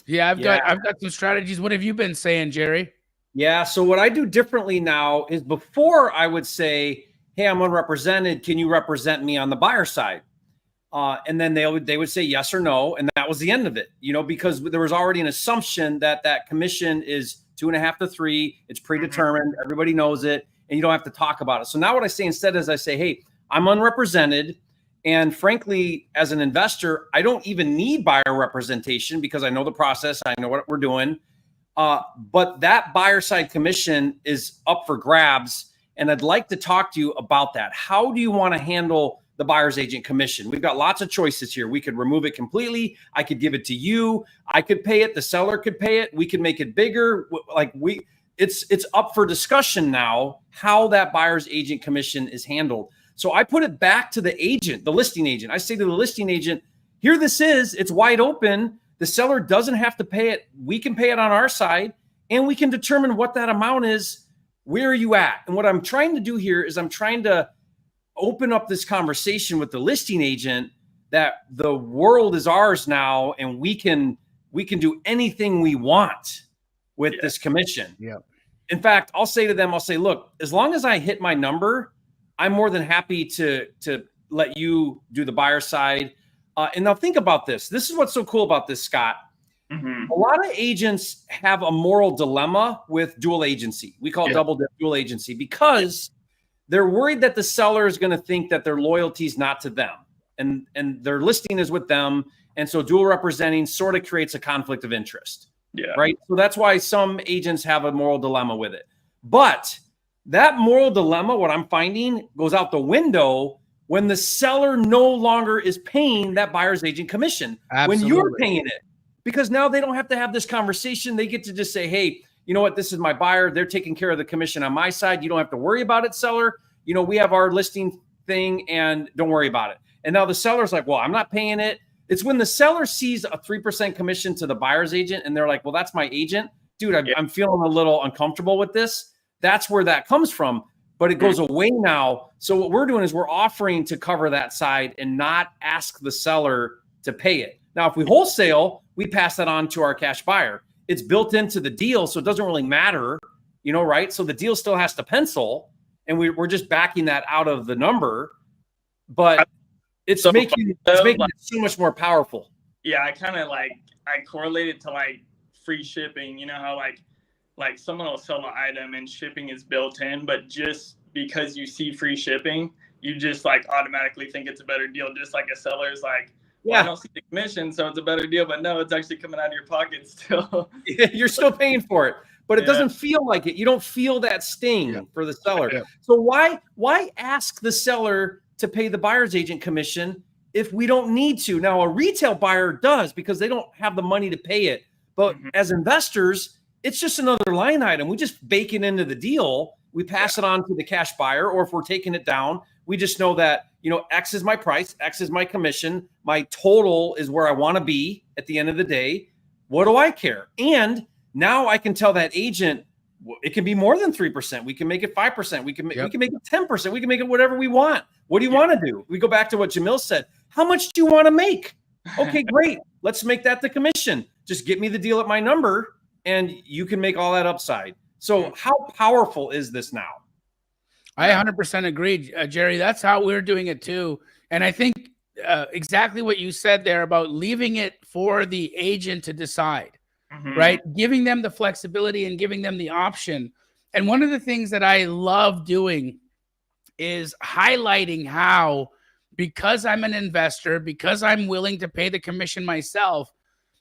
Yeah, I've got some strategies. What have you been saying, Jerry? Yeah. So what I do differently now is, before I would say, hey, I'm unrepresented. Can you represent me on the buyer side? And then they would say yes or no. And that was the end of it, because there was already an assumption that commission is 2.5 to 3. It's predetermined. Everybody knows it, and you don't have to talk about it. So now what I say instead is I say, hey, I'm unrepresented. And frankly, as an investor, I don't even need buyer representation, because I know the process. I know what we're doing. But that buyer side commission is up for grabs. And I'd like to talk to you about that. How do you want to handle the buyer's agent commission? We've got lots of choices here. We could remove it completely. I could give it to you. I could pay it. The seller could pay it. We could make it bigger. It's up for discussion now, how that buyer's agent commission is handled. So I put it back to the agent, the listing agent. I say to the listing agent, here this is, it's wide open. The seller doesn't have to pay it. We can pay it on our side, and we can determine what that amount is. Where are you at? And what I'm trying to do here is I'm trying to open up this conversation with the listing agent that the world is ours now, and we can do anything we want with this commission. Yeah. In fact, I'll say to them, look, as long as I hit my number, I'm more than happy to let you do the buyer side. And now think about this. This is what's so cool about this, Scott. Mm-hmm. A lot of agents have a moral dilemma with dual agency. We call it double dip dual agency, because they're worried that the seller is going to think that their loyalty is not to them, and their listing is with them. And so dual representing sort of creates a conflict of interest. Yeah. Right. So that's why some agents have a moral dilemma with it. But that moral dilemma, what I'm finding, goes out the window when the seller no longer is paying that buyer's agent commission. Absolutely. When you're paying it, because now they don't have to have this conversation. They get to just say, hey, you know what? This is my buyer. They're taking care of the commission on my side. You don't have to worry about it, seller. We have our listing thing, and don't worry about it. And now the seller's like, well, I'm not paying it. It's when the seller sees a 3% commission to the buyer's agent, and they're like, well, that's my agent. Dude, I'm feeling a little uncomfortable with this. That's where that comes from. But it goes away now. So what we're doing is we're offering to cover that side and not ask the seller to pay it. Now, if we wholesale, we pass that on to our cash buyer. It's built into the deal, so it doesn't really matter, right? So the deal still has to pencil, and we're just backing that out of the number. But it's making it so much more powerful. Yeah, I kind of I correlate it to free shipping. You know how like someone will sell an item and shipping is built in, but just because you see free shipping, you just automatically think it's a better deal. Just like a seller's like, well, I don't see the commission, so it's a better deal. But no, it's actually coming out of your pocket still. You're still paying for it, but it Yeah. doesn't feel like it. You don't feel that sting for the seller. Yeah. So why ask the seller to pay the buyer's agent commission if we don't need to? Now, a retail buyer does because they don't have the money to pay it. But as investors, it's just another line item. We just bake it into the deal. We pass it on to the cash buyer, or if we're taking it down, we just know that, X is my price, X is my commission, my total is where I want to be at the end of the day. What do I care? And now I can tell that agent, it can be more than 3%. We can make it 5%. We can make it 10%. We can make it whatever we want. What do you want to do? We go back to what Jamil said. How much do you want to make? Okay, great. Let's make that the commission. Just get me the deal at my number and you can make all that upside. So how powerful is this now? I 100% agree, Jerry. That's how we're doing it too. And I think exactly what you said there about leaving it for the agent to decide, right? Giving them the flexibility and giving them the option. And one of the things that I love doing is highlighting how, because I'm an investor, because I'm willing to pay the commission myself,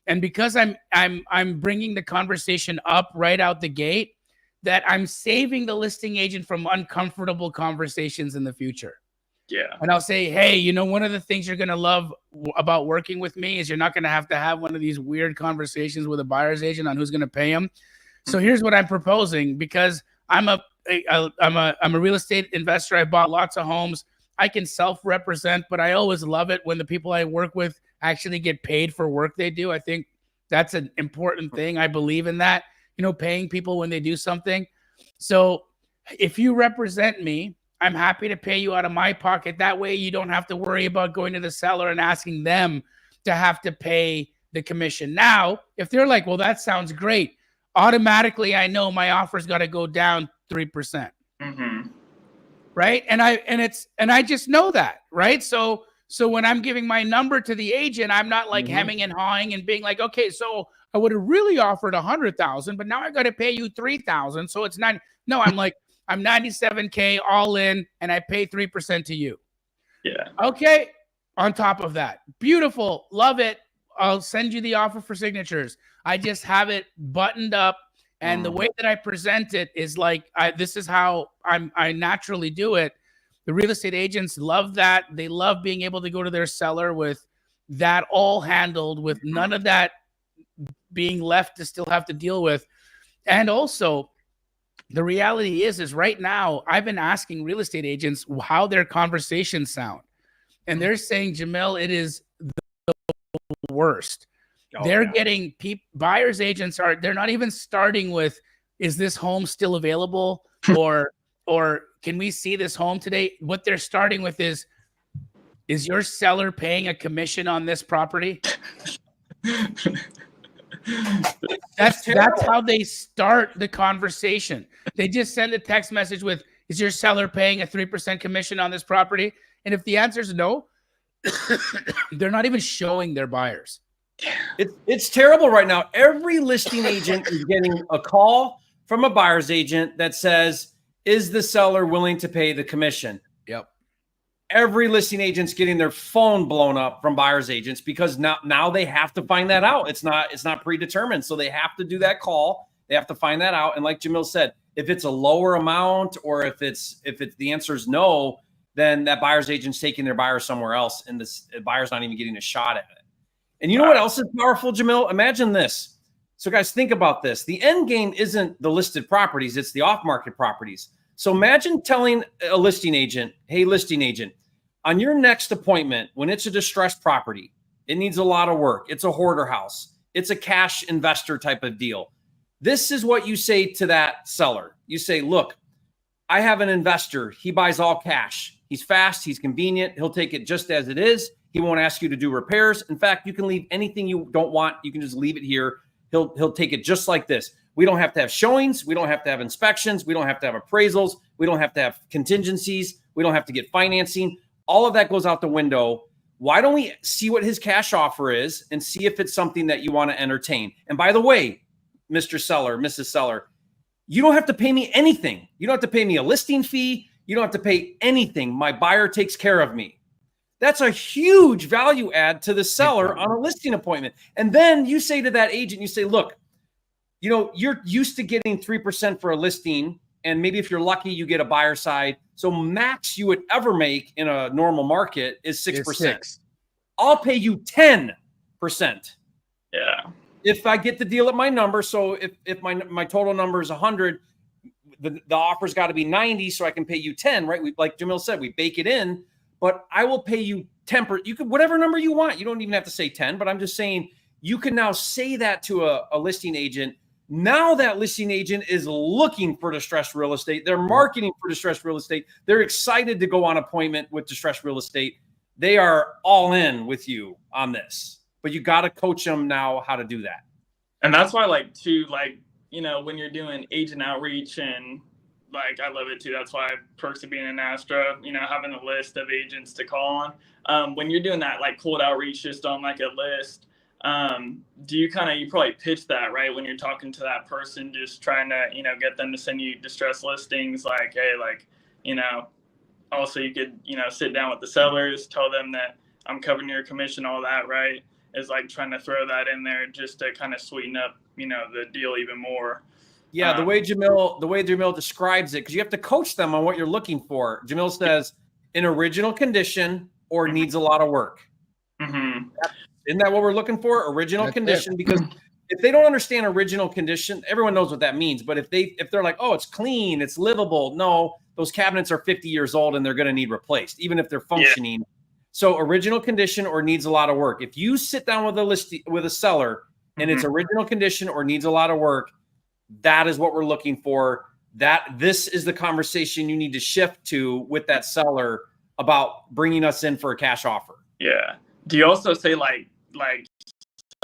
and because I'm bringing the conversation up right out the gate, that I'm saving the listing agent from uncomfortable conversations in the future. Yeah. And I'll say, hey, one of the things you're going to love about working with me is you're not going to have one of these weird conversations with a buyer's agent on who's going to pay them. So here's what I'm proposing, because I'm a real estate investor. I bought lots of homes. I can self-represent, but I always love it when the people I work with actually get paid for work they do. I think that's an important thing. I believe in that, paying people when they do something. So if you represent me, I'm happy to pay you out of my pocket. That way you don't have to worry about going to the seller and asking them to have to pay the commission. Now, if they're like, well, that sounds great, automatically I know my offer's got to go down 3%. Right? And I just know that, right? So when I'm giving my number to the agent, I'm not like hemming and hawing and being like, okay, so I would have really offered 100,000, but now I got to pay you 3,000. So it's not, no, I'm like, I'm 97K all in and I pay 3% to you. Yeah. Okay. On top of that, beautiful. Love it. I'll send you the offer for signatures. I just have it buttoned up. And the way that I present it is like, this is how I naturally do it. The real estate agents love that. They love being able to go to their seller with that all handled, with none of that being left to still have to deal with. And also, the reality is right now, I've been asking real estate agents how their conversations sound. And they're saying, Jamil, it is the worst. They're getting buyers agents they're not even starting with, is this home still available? or can we see this home today? What they're starting with is your seller paying a commission on this property? That's how they start the conversation. They just send a text message with, is your seller paying a 3% commission on this property? And if the answer is no, they're not even showing their buyers. It's terrible right now. Every listing agent is getting a call from a buyer's agent that says, is the seller willing to pay the commission? Yep. Every listing agent's getting their phone blown up from buyer's agents because now they have to find that out. It's not predetermined. So they have to do that call. They have to find that out. And like Jamil said, if it's a lower amount or if the answer is no, then that buyer's agent's taking their buyer somewhere else and the buyer's not even getting a shot at it. And you know what else is powerful, Jamil? Imagine this. So guys, think about this. The end game isn't the listed properties. It's the off-market properties. So imagine telling a listing agent, hey, listing agent, on your next appointment, when it's a distressed property, it needs a lot of work. It's a hoarder house. It's a cash investor type of deal. This is what you say to that seller. You say, look, I have an investor. He buys all cash. He's fast. He's convenient. He'll take it just as it is. He won't ask you to do repairs. In fact, you can leave anything you don't want. You can just leave it here. He'll take it just like this. We don't have to have showings. We don't have to have inspections. We don't have to have appraisals. We don't have to have contingencies. We don't have to get financing. All of that goes out the window. Why don't we see what his cash offer is and see if it's something that you want to entertain? And by the way, Mr. Seller, Mrs. Seller, you don't have to pay me anything. You don't have to pay me a listing fee. You don't have to pay anything. My buyer takes care of me. That's a huge value add to the seller on a listing appointment. And then you say to that agent, you say, look, you know, you're used to getting 3% for a listing. And maybe if you're lucky, you get a buyer side. So max you would ever make in a normal market is 6%. I'll pay you 10%. Yeah. If I get the deal at my number. So if my total number is 100, the offer's got to be 90, so I can pay you 10, right? Like Jamil said, we bake it in, but I will pay you 10%. You could, whatever number you want. You don't even have to say 10, but I'm just saying you can now say that to a listing agent. Now that listing agent is looking for distressed real estate. They're marketing for distressed real estate. They're excited to go on appointment with distressed real estate. They are all in with you on this, but you got to coach them now how to do that. And that's why, like, too, like, you know, when you're doing agent outreach, and like, I love it too. That's why perks of being an Astra, you know, having a list of agents to call on. When you're doing that, like, cold outreach just on like a list, do you probably pitch that, right? When you're talking to that person, just trying to, you know, get them to send you distress listings, like, hey, like, you know, also you could, you know, sit down with the sellers, tell them that I'm covering your commission, all that, right? Is like trying to throw that in there just to kind of sweeten up, you know, the deal even more. Yeah, the way Jamil describes it, because you have to coach them on what you're looking for. Jamil says, in original condition or needs a lot of work. Mm-hmm. Isn't that what we're looking for? Original condition. Because if they don't understand original condition, everyone knows what that means. But if they're like, oh, it's clean, it's livable. No, those cabinets are 50 years old and they're going to need replaced, even if they're functioning. Yeah. So original condition or needs a lot of work. If you sit down with a seller and it's original condition or needs a lot of work, that is what we're looking for. This is the conversation you need to shift to with that seller about bringing us in for a cash offer. Yeah. Do you also say like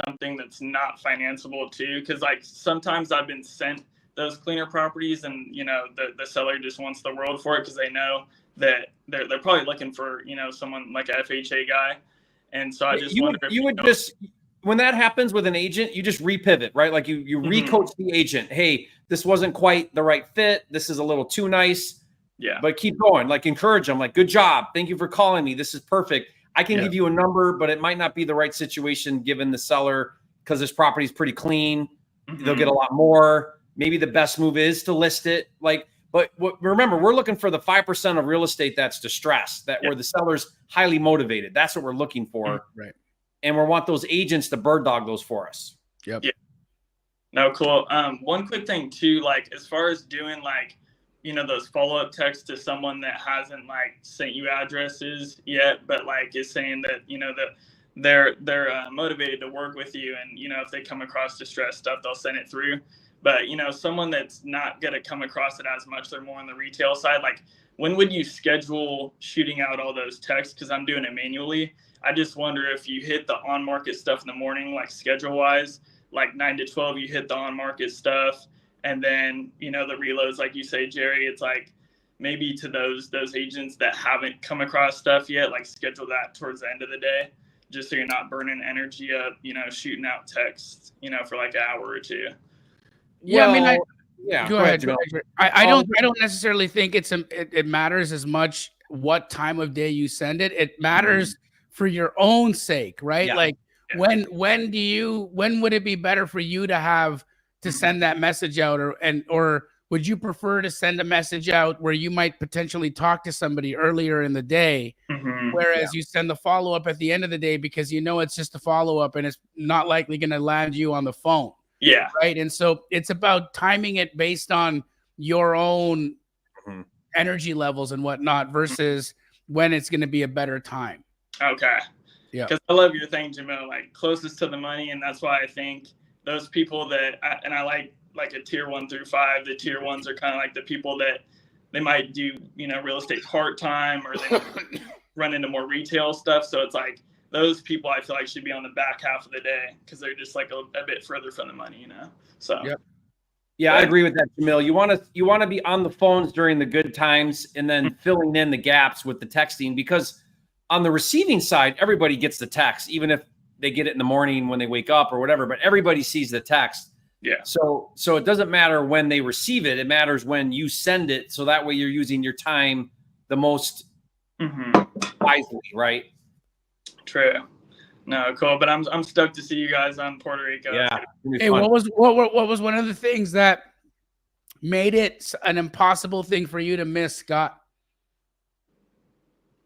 something that's not financeable too? Because like sometimes I've been sent those cleaner properties, and you know the seller just wants the world for it because they know that they're probably looking for, you know, someone like an FHA guy, and so I just wonder if you would just, when that happens with an agent, you just repivot, right? Like you recoach the agent. Hey, this wasn't quite the right fit. This is a little too nice. Yeah. But keep going. Like encourage them. Like, good job. Thank you for calling me. This is perfect. I can give you a number, but it might not be the right situation given the seller because this property is pretty clean. They'll get a lot more. Maybe the best move is to list it. But remember, we're looking for the 5% of real estate that's distressed, where the seller's highly motivated. That's what we're looking for. Right. And we want those agents to bird dog those for us. Yep. Yeah. No, cool. One quick thing too, like as far as doing like, you know, those follow-up texts to someone that hasn't like sent you addresses yet, but like is saying that, you know, that they're motivated to work with you, and you know, if they come across distressed stuff, they'll send it through. But you know, someone that's not gonna come across it as much, they're more on the retail side. Like, when would you schedule shooting out all those texts? Because I'm doing it manually. I just wonder if you hit the on-market stuff in the morning, like schedule-wise, like 9 to 12, you hit the on-market stuff, and then, you know, the reloads, like you say, Jerry, it's like maybe to those agents that haven't come across stuff yet, like schedule that towards the end of the day, just so you're not burning energy up, you know, shooting out texts, you know, for like an hour or two. Yeah, Well, I mean, go ahead, Jamil. I don't necessarily think it matters as much what time of day you send it. It matters for your own sake, right? Yeah. Like when would it be better for you to have to send that message out, or would you prefer to send a message out where you might potentially talk to somebody earlier in the day, whereas you send the follow-up at the end of the day because you know it's just a follow-up and it's not likely going to land you on the phone. Yeah. Right. And so it's about timing it based on your own energy levels and whatnot versus when it's going to be a better time. Okay. Yeah. Because I love your thing, Jamil, like closest to the money. And that's why I think those people that, I like a tier 1 through 5, the tier 1s are kind of like the people that they might do, you know, real estate part-time, or they might run into more retail stuff. So it's like, those people I feel like should be on the back half of the day because they're just like a bit further from the money, you know? So, yeah, I agree with that, Jamil. You want to be on the phones during the good times and then filling in the gaps with the texting, because on the receiving side, everybody gets the text, even if they get it in the morning when they wake up or whatever, but everybody sees the text. Yeah. So it doesn't matter when they receive it. It matters when you send it. So that way you're using your time the most wisely, right? True. No, cool. But I'm stoked to see you guys on Puerto Rico. Yeah. Hey, what was one of the things that made it an impossible thing for you to miss, Scott?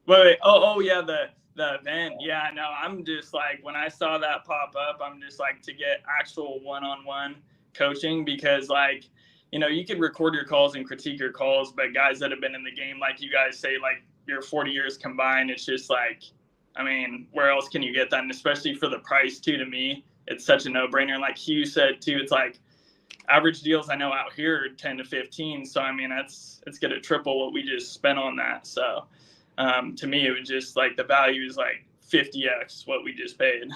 Wait. Oh, yeah. The event. Yeah. No, I'm just like, when I saw that pop up, I'm just like, to get actual one-on-one coaching, because like, you know, you could record your calls and critique your calls, but guys that have been in the game, like you guys say, like your 40 years combined, it's just like, I mean, where else can you get that? And especially for the price too, to me, it's such a no-brainer. And like Hugh said too, it's like average deals I know out here are 10 to 15. So, I mean, it's going to triple what we just spent on that. So to me, it was just like the value is like 50x what we just paid.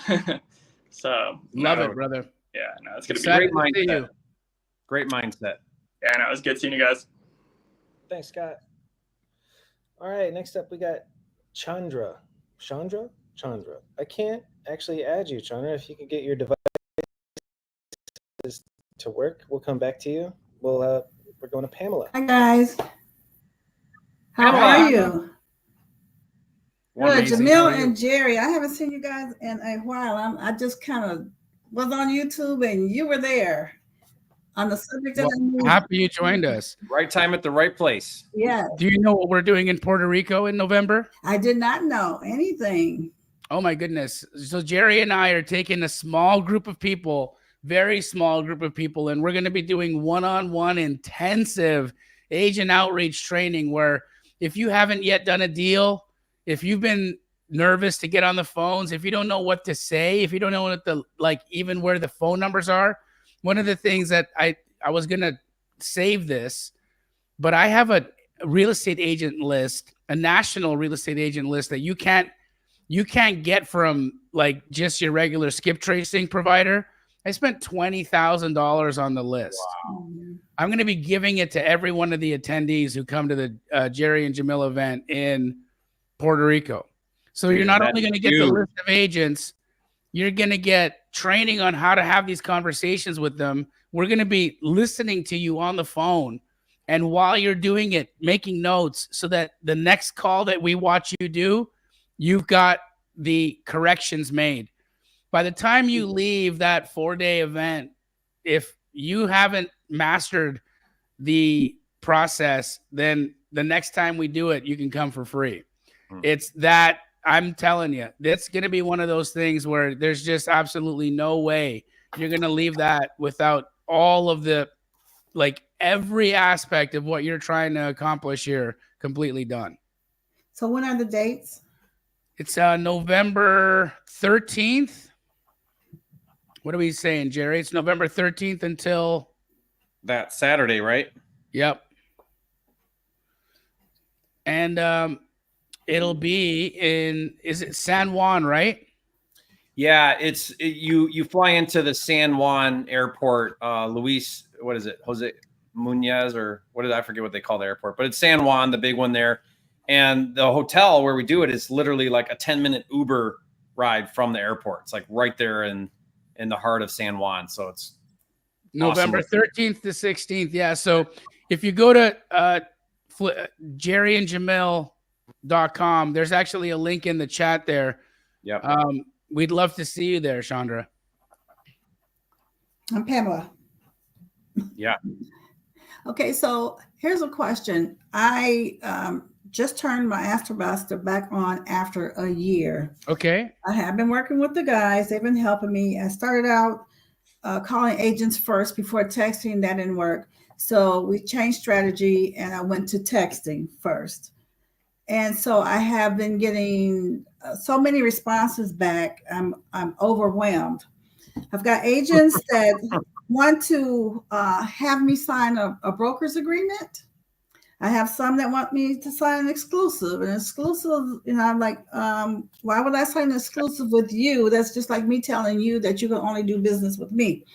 So Love it, brother. Yeah, no, it's going to Great be mindset. Great mindset. Yeah, no, it's good seeing you guys. Thanks, Scott. All right, next up we got Chandra. Chandra? I can't actually add you, Chandra. If you could get your device to work, we'll come back to you. We're going to Pamela. Hi, guys. How are you? Good. Jamil and Jerry, I haven't seen you guys in a while. I just kind of was on YouTube and you were there on the subject that I knew. Happy you joined us. Right time at the right place. Yeah. Do you know what we're doing in Puerto Rico in November? I did not know anything. Oh my goodness. So Jerry and I are taking a small group of people, very small group of people, and we're going to be doing one-on-one intensive agent outreach training where if you haven't yet done a deal, if you've been nervous to get on the phones, if you don't know what to say, if you don't know what even where the phone numbers are, one of the things that I was going to save this, but I have a real estate agent list, a national real estate agent list that you can't get from like just your regular skip tracing provider. I spent $20,000 on the list. Wow. I'm going to be giving it to every one of the attendees who come to the Jerry and Jamil event in Puerto Rico. So you're not only going to get the list of agents, you're going to get training on how to have these conversations with them. We're going to be listening to you on the phone. And while you're doing it, making notes so that the next call that we watch you do, you've got the corrections made. By the time you leave that 4-day event, if you haven't mastered the process, then the next time we do it, you can come for free. It's that, I'm telling you, that's going to be one of those things where there's just absolutely no way you're going to leave that without all of the, like every aspect of what you're trying to accomplish here completely done. So when are the dates? It's November 13th. What are we saying, Jerry? It's November 13th until that Saturday, right? Yep. And it'll be is it San Juan, right? Yeah, you fly into the San Juan airport, Luis, what is it? Jose Munoz, or what did I forget what they call the airport, but it's San Juan, the big one there. And the hotel where we do it is literally like a 10-minute Uber ride from the airport. It's like right there in the heart of San Juan. So it's November 13th to 16th. Yeah. So if you go to jerryandjamil.com, there's actually a link in the chat there. Yep. We'd love to see you there, Chandra. I'm Pamela. Yeah. Okay, so here's a question. I just turned my Astrobuster back on after a year. Okay. I have been working with the guys. They've been helping me. I started out calling agents first before texting. That didn't work. So we changed strategy and I went to texting first. And so I have been getting so many responses back. I'm overwhelmed. I've got agents that want to have me sign a broker's agreement. I have some that want me to sign an exclusive. And exclusive, I'm like, why would I sign an exclusive with you? That's just like me telling you that you can only do business with me.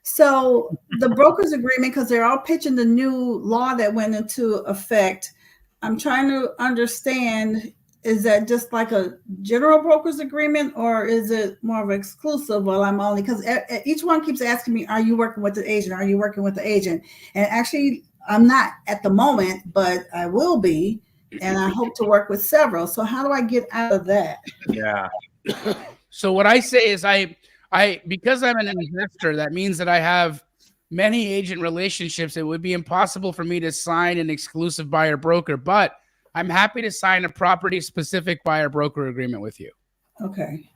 So the broker's agreement, because they're all pitching the new law that went into effect, I'm trying to understand, is that just like a general broker's agreement or is it more of an exclusive? Well, I'm only, because each one keeps asking me, are you working with the agent? Are you working with the agent? And actually, I'm not at the moment, but I will be. And I hope to work with several. So how do I get out of that? Yeah. So what I say is I because I'm an investor, that means that I have many agent relationships. It would be impossible for me to sign an exclusive buyer broker, but I'm happy to sign a property specific buyer broker agreement with you. Okay.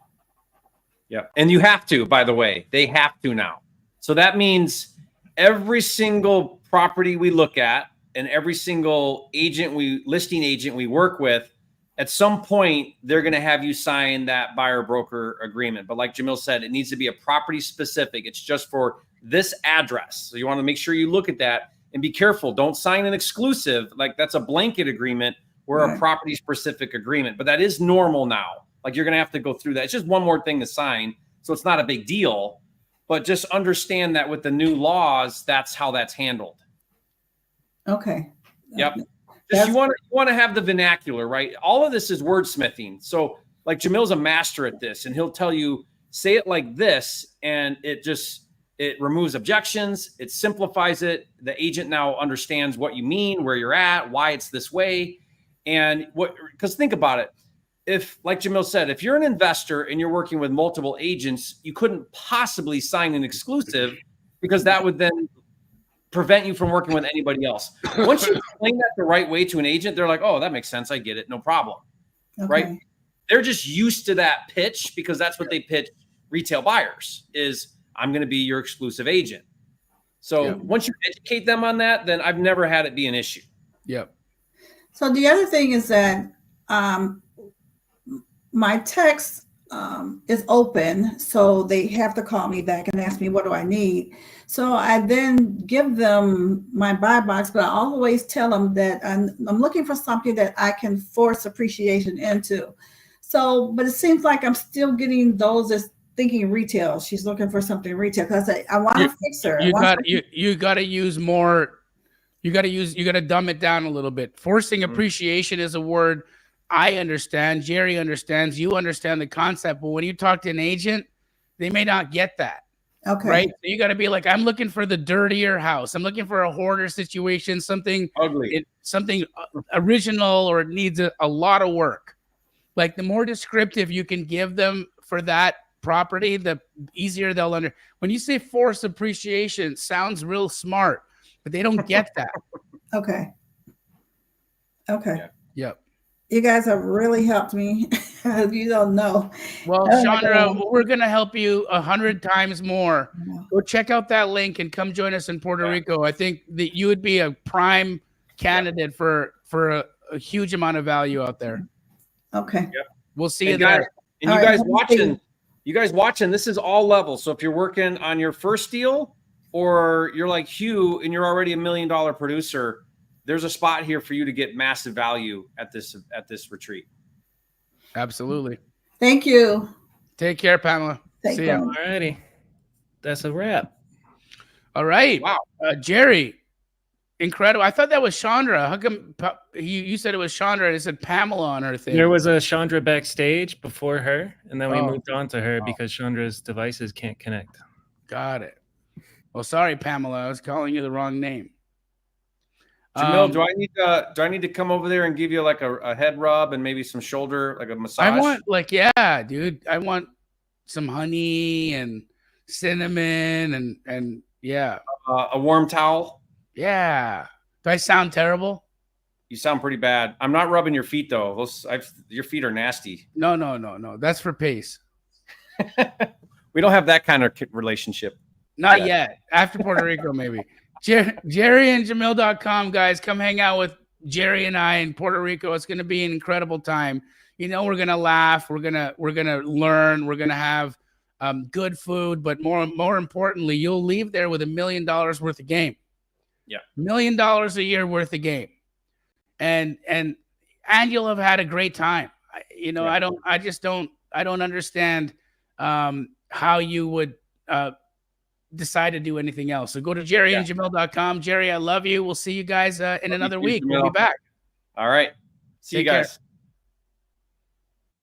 Yeah. And you have to, by the way, they have to now. So that means every single property we look at and every single listing agent we work with, at some point, they're going to have you sign that buyer broker agreement. But like Jamil said, it needs to be a property specific. It's just for this address. So you want to make sure you look at that and be careful. Don't sign an exclusive. Like that's a blanket agreement or a property specific agreement. But that is normal now. Like you're going to have to go through that. It's just one more thing to sign. So it's not a big deal. But just understand that with the new laws, that's how that's handled. Okay. Yep. Just you want to have the vernacular, right? All of this is wordsmithing. So like Jamil's a master at this, and he'll tell you, say it like this, and it removes objections, it simplifies it. The agent now understands what you mean, where you're at, why it's this way. And because think about it. If, like Jamil said, if you're an investor and you're working with multiple agents, you couldn't possibly sign an exclusive because that would then prevent you from working with anybody else. Once you explain that the right way to an agent, they're like, oh, that makes sense. I get it. No problem. Okay. Right? They're just used to that pitch because that's what they pitch retail buyers is I'm going to be your exclusive agent. So once you educate them on that, then I've never had it be an issue. Yep. So the other thing is that my text is open, so they have to call me back and ask me what do I need. So I then give them my buy box, but I always tell them that I'm looking for something that I can force appreciation into. So, but it seems like I'm still getting those as thinking retail. She's looking for something retail because I want to fix her. You got to use more. You got to dumb it down a little bit. Forcing appreciation is a word I understand. Jerry understands. You understand the concept, but when you talk to an agent, they may not get that. Okay. Right. So you got to be like, I'm looking for the dirtier house. I'm looking for a hoarder situation, something ugly, something original, or it needs a lot of work. Like the more descriptive you can give them for that property, the easier they'll under. When you say force appreciation, it sounds real smart, but they don't get that. Okay. Yep. You guys have really helped me. You don't know. Well, Chandra, we're going to help you 100 times more. Go check out that link and come join us in Puerto Rico. I think that you would be a prime candidate for a huge amount of value out there. Okay. Yep. We'll see you there. And you guys watching, this is all levels. So if you're working on your first deal or you're like Hugh and you're already $1 million producer, there's a spot here for you to get massive value at this retreat. Absolutely. Thank you. Take care, Pamela. See you. All righty. That's a wrap. All right. Wow. Jerry, incredible. I thought that was Chandra. How come you said it was Chandra and it said Pamela on her thing? There was a Chandra backstage before her, and then we moved on to her because Chandra's devices can't connect. Got it. Well, sorry, Pamela. I was calling you the wrong name. Jamil, do I need to come over there and give you like a head rub and maybe some shoulder, like a massage? Dude. I want some honey and cinnamon and a warm towel. Yeah. Do I sound terrible? You sound pretty bad. I'm not rubbing your feet though. Your feet are nasty. No. That's for Pace. We don't have that kind of relationship. Not yet. After Puerto Rico, maybe. JerryandJamil.com, guys. Come hang out with Jerry and I in Puerto Rico. It's going to be an incredible time. You know, we're going to laugh. We're going to learn. We're going to have good food. But more importantly, you'll leave there with $1 million worth of game. Yeah. $1 million a year worth of game. And you'll have had a great time. I don't understand how you would decide to do anything else. So go to JerryandJamil.com. Jerry, I love you. We'll see you guys in another week. We'll be back. All right. See you guys.